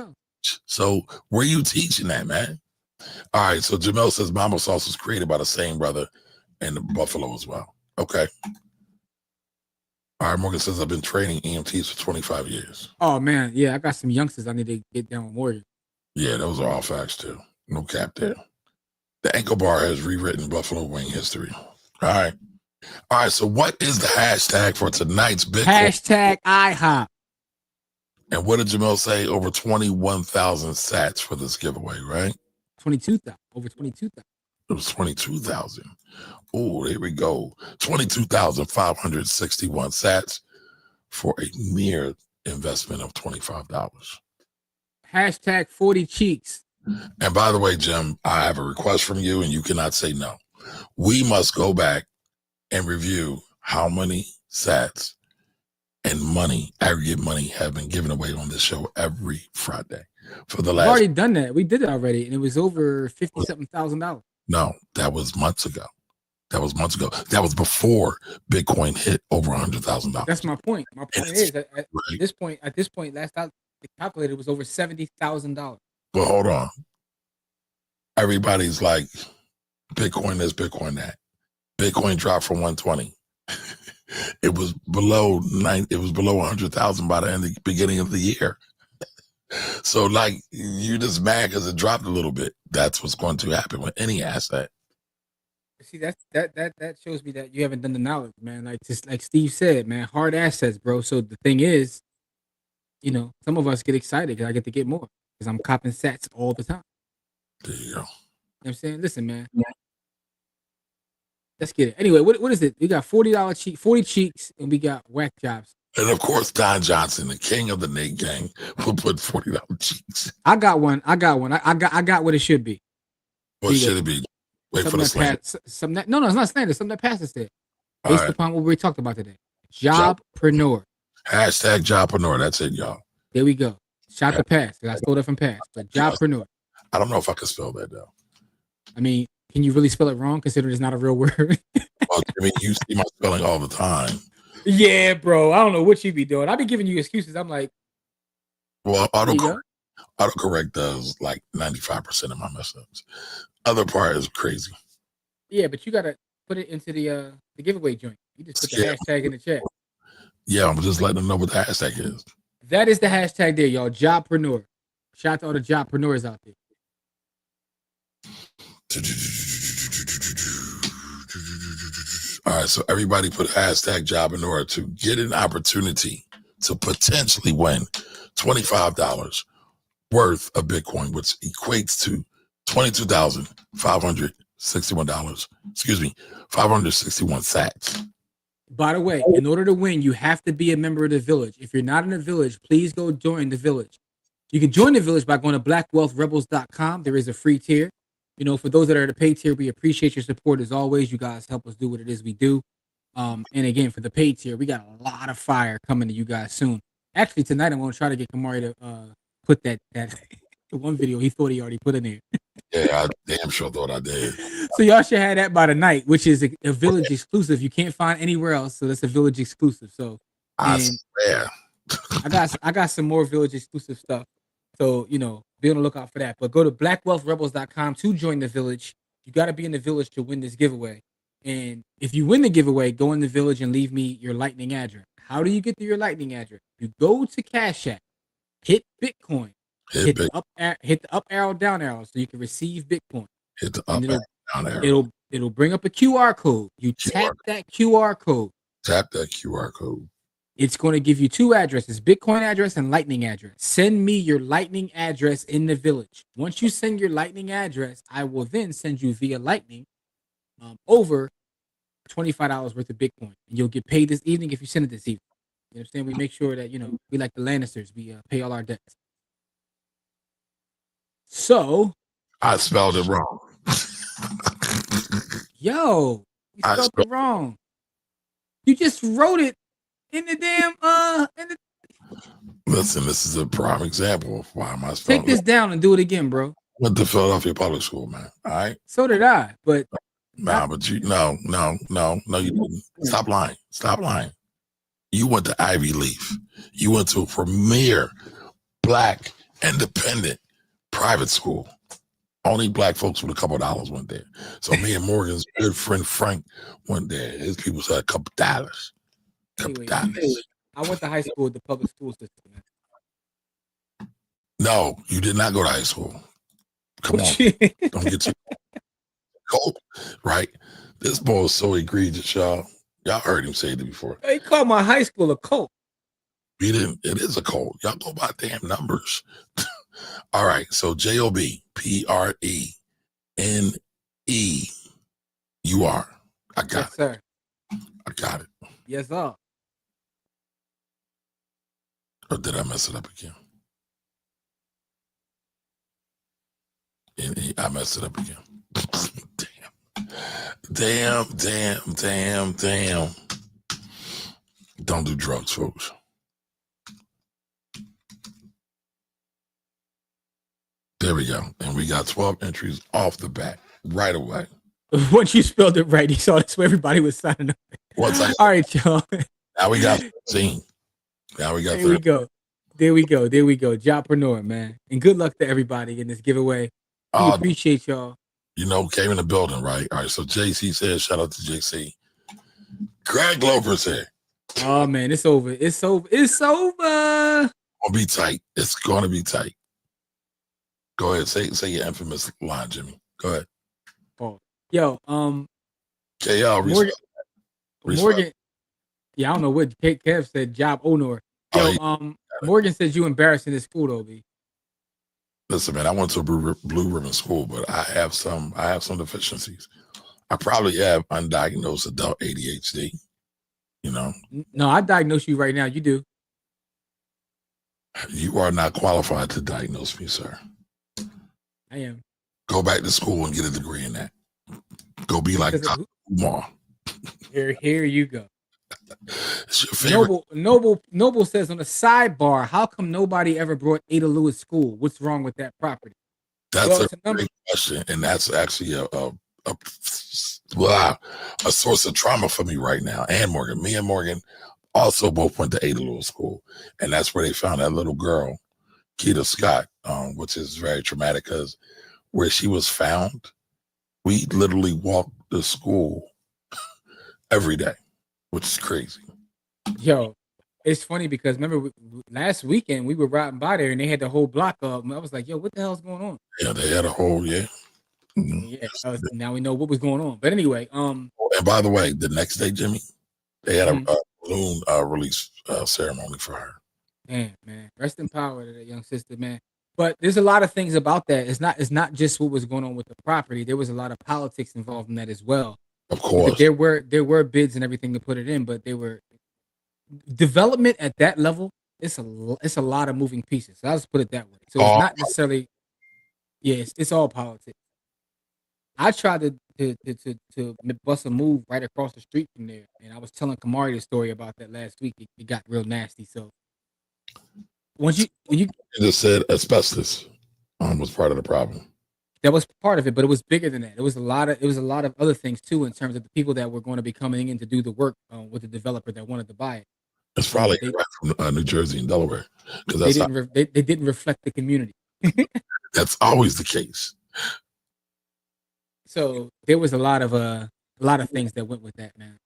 So where you teaching that, man? All right. So Jamel says Mama Sauce was created by the same brother and the Buffalo as well. Okay. All right, Morgan says I've been training EMTs for 25 years. Oh man, yeah, I got some youngsters I need to get down with Morgan. Yeah, those are all facts too. No cap there. The ankle bar has rewritten Buffalo wing history. All right. So what is the hashtag for tonight's Bitcoin? Hashtag IHOP. And what did Jamel say? Over 21,000 sats for this giveaway, right? 22,000. Over 22,000. It was 22,000. Oh, there we go. 22,561 sats for a mere investment of $25. Hashtag 40 cheeks. And by the way, Jim, I have a request from you and you cannot say no. We must go back and review how many sats and aggregate money have been given away on this show every Friday for the last. We've already done that. We did it already. And it was over $50,000. No, that was months ago. That was before Bitcoin hit over $100,000. That's my point. My point is that at this point, last time the calculator was over $70,000. But hold on. Everybody's like, Bitcoin this, Bitcoin that. Bitcoin dropped from 120. It was below 100,000 by the beginning of the year. So like you just mad because it dropped a little bit. That's what's going to happen with any asset. See, that shows me that you haven't done the knowledge, man. Like just like Steve said, man, hard assets, bro. So the thing is, some of us get excited because I get to get more because I'm copping sats all the time. There you go. You know what I'm saying? Listen, man. Yeah. Let's get it. Anyway, what is it? We got $40 40 cheeks, and we got whack jobs. And of course, Don Johnson, the king of the Nate gang, will put $40 cheeks. I got one. I got what it should be. What should it be? Wait for the slander. No, it's not slander. Something that passes there. Based upon what we talked about today. Jobpreneur. Hashtag jobpreneur. That's it, y'all. There we go. Shot the pass. I stole that from pass. But jobpreneur. I don't know if I can spell that, though. I mean, can you really spell it wrong considering it's not a real word? Well, I mean, you see my spelling all the time. Yeah, bro. I don't know what you be doing. I be giving you excuses. I'm like, well, Autocorrect does like 95% of my mess ups. Other part is crazy. Yeah, but you gotta put it into the giveaway joint. You just put the hashtag in the chat. Yeah, I'm just letting them know what the hashtag is. That is the hashtag there, y'all. Jobpreneur. Shout out to all the jobpreneurs out there. All right, so everybody put hashtag jobpreneur to get an opportunity to potentially win $25 worth of Bitcoin, which equates to $22,561. Excuse me, 561 sats. By the way, in order to win, you have to be a member of the village. If you're not in the village, please go join the village. You can join the village by going to blackwealthrebels.com. There is a free tier. You know, for those that are the paid tier, we appreciate your support as always. You guys help us do what it is we do. And again, for the paid tier, we got a lot of fire coming to you guys soon. Actually, tonight I'm going to try to get Camari to put that the one video he thought he already put in there. Yeah, I damn sure thought I did. So y'all should have that by tonight, which is a village exclusive. You can't find anywhere else, so that's a village exclusive. So I swear. I got some more village exclusive stuff. So, you know, be on the lookout for that. But go to blackwealthrebels.com to join the village. You got to be in the village to win this giveaway. And if you win the giveaway, go in the village and leave me your Lightning address. How do you get to your Lightning address? You go to Cash App, hit Bitcoin, hit the up arrow, down arrow, so you can receive Bitcoin. Hit the up arrow, down arrow. It'll bring up a QR code. You tap that QR code. Tap that QR code. It's going to give you two addresses, Bitcoin address and Lightning address. Send me your Lightning address in the village. Once you send your Lightning address, I will then send you via Lightning over $25 worth of Bitcoin. And you'll get paid this evening if you send it this evening. You understand? We make sure that, you know, we like the Lannisters. We pay all our debts. So. I spelled it wrong. Yo, you spelled it wrong. You just wrote it in the damn Listen, this is a prime example of why am I spelling. Take this down and do it again, bro. Went to Philadelphia Public School, man. All right. So did I, but but you no, you didn't. Stop lying. You went to Ivy Leaf. You went to a premier Black independent private school. Only Black folks with a couple of dollars went there. So me and Morgan's good friend Frank went there. His people said a couple dollars. Anyway, I went to high school with the public school system, man. No, you did not go to high school. Come on. Don't get too cold, right? This boy is so egregious, y'all. Y'all heard him say it before. He called my high school a cult. We didn't. It is a cult. Y'all go by damn numbers. All right. So JOBPRENEUR. I got it. Sir. I got it. Yes, sir. Or did I mess it up again? I messed it up again. Damn. Don't do drugs, folks. There we go. And we got 12 entries off the bat right away. Once you spelled it right, you saw this where everybody was signing up. All right, y'all. Now we got 13. Now we got 13. There we go. Jobpreneur, man. And good luck to everybody in this giveaway. We appreciate y'all. You know, came in the building, right? All right, so JC says, shout out to JC. Greg Lover's here. Oh, man, it's over. It's over. It's gonna be tight. It's gonna be tight. Go ahead, say your infamous line, Jimmy. Go ahead. Oh, yo, KL, Morgan. Yeah, I don't know what Kev said. Job owner. Yo, Morgan says you embarrassing this school, though, B. Listen, man, I went to a blue ribbon school, but I have some deficiencies. I probably have undiagnosed adult ADHD. You know. No, I diagnose you right now. You do. You are not qualified to diagnose me, sir. I am. Go back to school and get a degree in that. Go be like Dr. Umar. Here you go. It's your favorite. Noble says on the sidebar, how come nobody ever brought Ada Lewis school? What's wrong with that property? That's a great question, and that's actually a source of trauma for me right now. And Morgan, me and Morgan also both went to Ada Lewis school, and that's where they found that little girl Keita Scott, which is very traumatic because where she was found, we literally walked to school every day, which is crazy. Yo, it's funny because remember last weekend we were riding by there and they had the whole block up. And I was like, yo, what the hell's going on? Yeah, they had a whole Yeah, now we know what was going on. But anyway, And by the way, the next day, Jimmy, they had a balloon release ceremony for her. Damn, man, rest in power to that young sister, man. But there's a lot of things about that. It's not just what was going on with the property. There was a lot of politics involved in that as well. Of course, there were bids and everything to put it in, but they were development at that level. It's a lot of moving pieces. So I'll just put it that way. So it's not necessarily. Yes, it's all politics. I tried to bust a move right across the street from there, and I was telling Camari the story about that last week. It got real nasty. So when you just said asbestos was part of the problem. That was part of it, but it was bigger than that. It was a lot of other things too, in terms of the people that were going to be coming in to do the work with the developer that wanted to buy it. It's probably right from New Jersey and Delaware, because they didn't reflect the community. That's always the case. So there was a lot of things that went with that, man.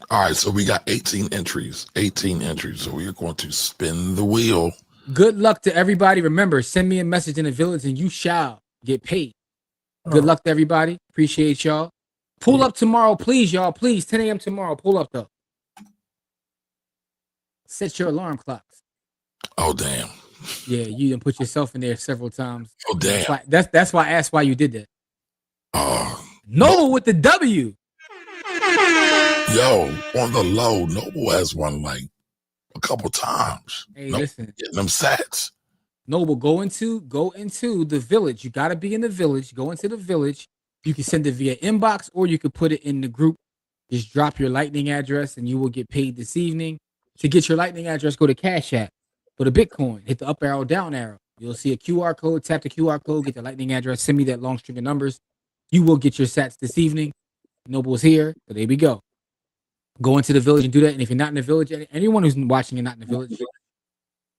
All right, so we got 18 entries. So we are going to spin the wheel. Good luck to everybody. Remember, send me a message in the village and you shall get paid. Good luck to everybody. Appreciate y'all. Pull up tomorrow, please, y'all. Please, 10 a.m. tomorrow. Pull up, though. Set your alarm clocks. Oh, damn. Yeah, you done put yourself in there several times. Oh, damn. That's why I asked why you did that. Noble with the W. Yo, on the low, Noble has won like a couple times. Hey, listen. Getting them sats. Noble, go into the village. You got to be in the village. Go into the village. You can send it via inbox or you could put it in the group. Just drop your Lightning address and you will get paid this evening. To get your Lightning address, go to Cash App. Go to Bitcoin. Hit the up arrow, down arrow. You'll see a QR code. Tap the QR code. Get the Lightning address. Send me that long string of numbers. You will get your sats this evening. Noble's here. So there we go. Go into the village and do that. And if you're not in the village, anyone who's watching and not in the village,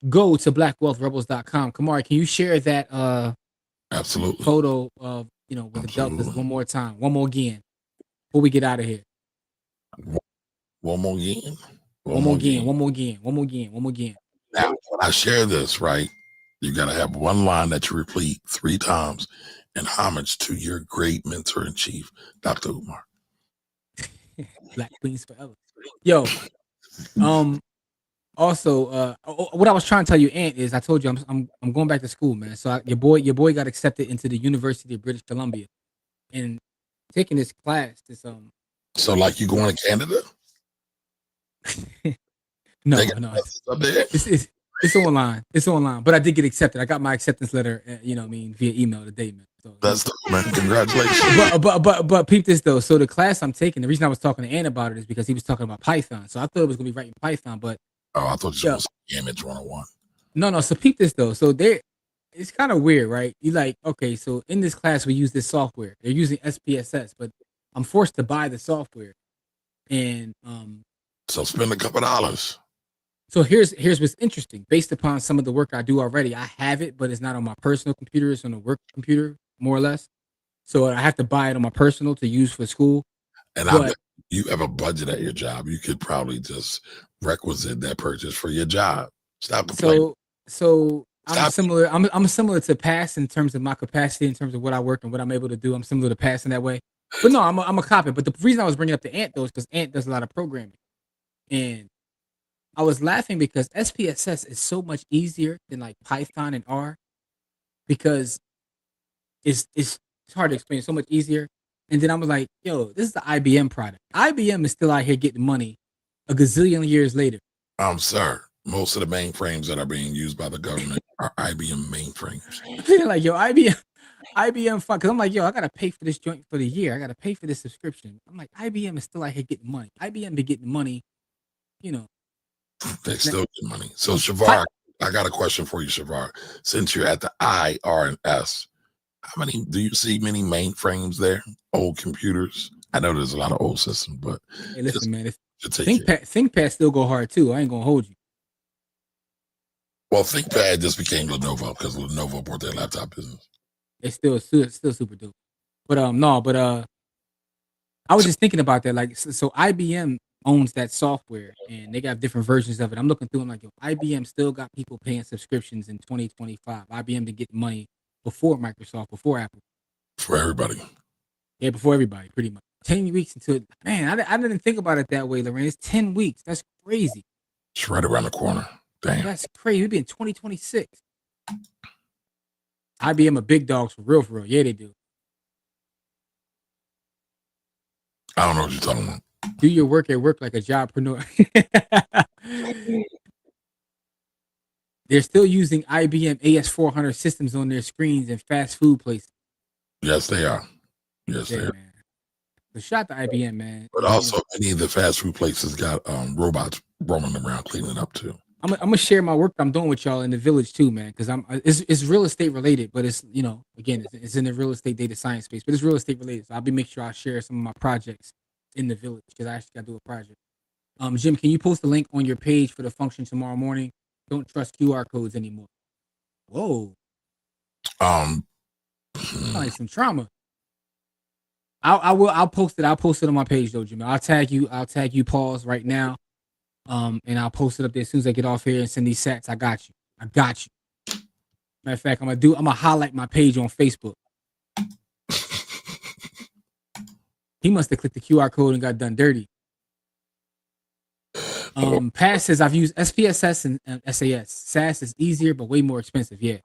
go to blackwealthrebels.com. Kamari, can you share that absolutely photo of with the deltas one more time, one more again, before we get out of here? One more again. Now, when I share this, right, you got to have one line that you repeat 3 times in homage to your great mentor in chief, Dr. Umar. Black Queens forever. Yo, also, what I was trying to tell you, Ant, is I told you I'm going back to school, man. So your boy got accepted into the University of British Columbia, and taking this class. So like you going to Canada? No. It's online. It's online. But I did get accepted. I got my acceptance letter, via email today, man. So, that's dope, man. Congratulations. But peep this though. So the class I'm taking, the reason I was talking to Ant about it is because he was talking about Python. So I thought it was gonna be writing Python, but I thought you was Image 101. No. So peep this though. So it's kind of weird, right? You like, okay, so in this class we use this software. They're using SPSS, but I'm forced to buy the software. And so spend a couple dollars. So here's what's interesting. Based upon some of the work I do already, I have it, but it's not on my personal computer. It's on the work computer, more or less. So I have to buy it on my personal to use for school. And I bet you have a budget at your job. You could probably just requisite that purchase for your job. Stop complaining. So I'm similar. I'm similar to Pass in terms of my capacity, in terms of what I work and what I'm able to do. I'm similar to Pass in that way. But no, I'm a copy. But the reason I was bringing up the Ant though is because Ant does a lot of programming, and I was laughing because SPSS is so much easier than like Python and R, because it's hard to explain. It's so much easier. And then I was like, yo, this is the IBM product. IBM is still out here getting money a gazillion years later. Sir, most of the mainframes that are being used by the government are IBM mainframes. Like, yo, IBM fuck. Because I'm like, yo, I got to pay for this joint for the year. I got to pay for this subscription. I'm like, IBM is still out here getting money. IBM be getting money, They still get money. So, Shavar, I got a question for you, Shavar. Since you're at the I, R, and S, do you see many mainframes there? Old computers? I know there's a lot of old systems, but hey, listen, man, ThinkPad still go hard too. I ain't gonna hold you. Well, ThinkPad just became Lenovo because Lenovo bought their laptop business. It's still super dope. But I was just thinking about that. Like, so IBM owns that software, and they got different versions of it. I'm looking through them like, yo, IBM still got people paying subscriptions in 2025. IBM to get money before Microsoft, before Apple. For everybody. Yeah, before everybody, pretty much. 10 weeks until, man, I didn't think about it that way, Lorraine. It's 10 weeks. That's crazy. It's right around the corner. Damn. That's crazy. We'll be in 2026. IBM a big dogs for real. Yeah, they do. I don't know what you're talking about. Do your work at work like a jobpreneur. They're still using IBM AS400 systems on their screens in fast food places. Yes, they are. Yes, they are. Man. So shout to IBM, man. But also, many of the fast food places got robots roaming around cleaning up too. I'm gonna share my work I'm doing with y'all in the village too, man. Because it's real estate related, but it's again it's in the real estate data science space, but it's real estate related. So I'll be making sure I share some of my projects in the village because I actually got to do a project. Jim, can you post the link on your page for the function tomorrow morning? Don't trust QR codes anymore. Whoa. Like some trauma. I'll post it. I'll post it on my page though, Jim. I'll tag you, pause right now. And I'll post it up there as soon as I get off here and send these sats. I got you. Matter of fact, I'm gonna highlight my page on Facebook. He must have clicked the QR code and got done dirty. Pat says I've used SPSS and SAS. SAS is easier but way more expensive. Yeah,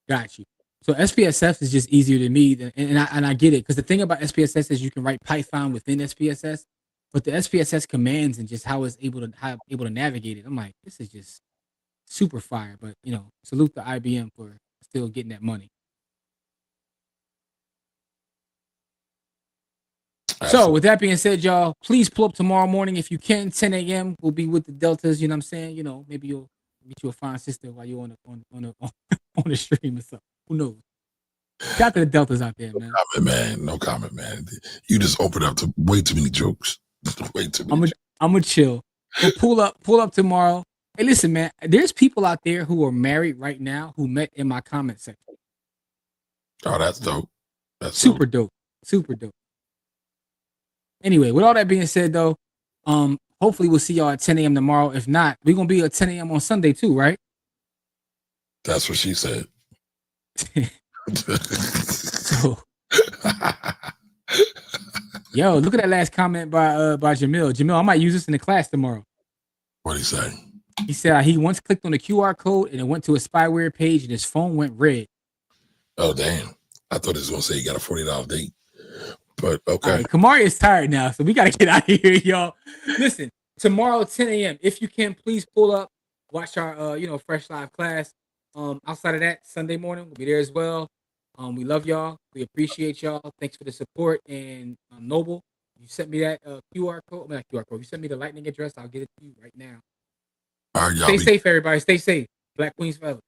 got you. So SPSS is just easier to me, and I get it because the thing about SPSS is you can write Python within SPSS, but the SPSS commands and just how it's able to navigate it. I'm like, this is just super fire. But salute to IBM for still getting that money. So with that being said, y'all, please pull up tomorrow morning if you can. 10 a.m. We'll be with the Deltas. You know what I'm saying? Maybe you'll meet you a fine sister while you're on the stream or something. Who knows? Shout out to the Deltas out there, man. No comment, man. You just opened up to way too many jokes. Way too many. I'm gonna chill. We'll pull up tomorrow. Hey, listen, man. There's people out there who are married right now who met in my comment section. Oh, that's dope. That's super dope. Super dope. Anyway, with all that being said, though, hopefully we'll see y'all at 10 a.m. tomorrow. If not, we're gonna be at 10 a.m. on Sunday too, right? That's what she said. So, yo, look at that last comment by Jamil. Jamil, I might use this in the class tomorrow. What'd he say? He said he once clicked on the QR code and it went to a spyware page and his phone went red. Oh, damn. I thought he was gonna say he got a $40 date. But okay. Right, Camari is tired now, so we got to get out of here, y'all. Listen, tomorrow 10 a.m. If you can, please pull up, watch our fresh live class. Outside of that, Sunday morning we'll be there as well. We love y'all. We appreciate y'all. Thanks for the support. And Noble, you sent me that QR code. Not QR code. You sent me the lightning address. I'll get it to you right now. All right, y'all. Stay safe, everybody. Stay safe. Black Queens forever.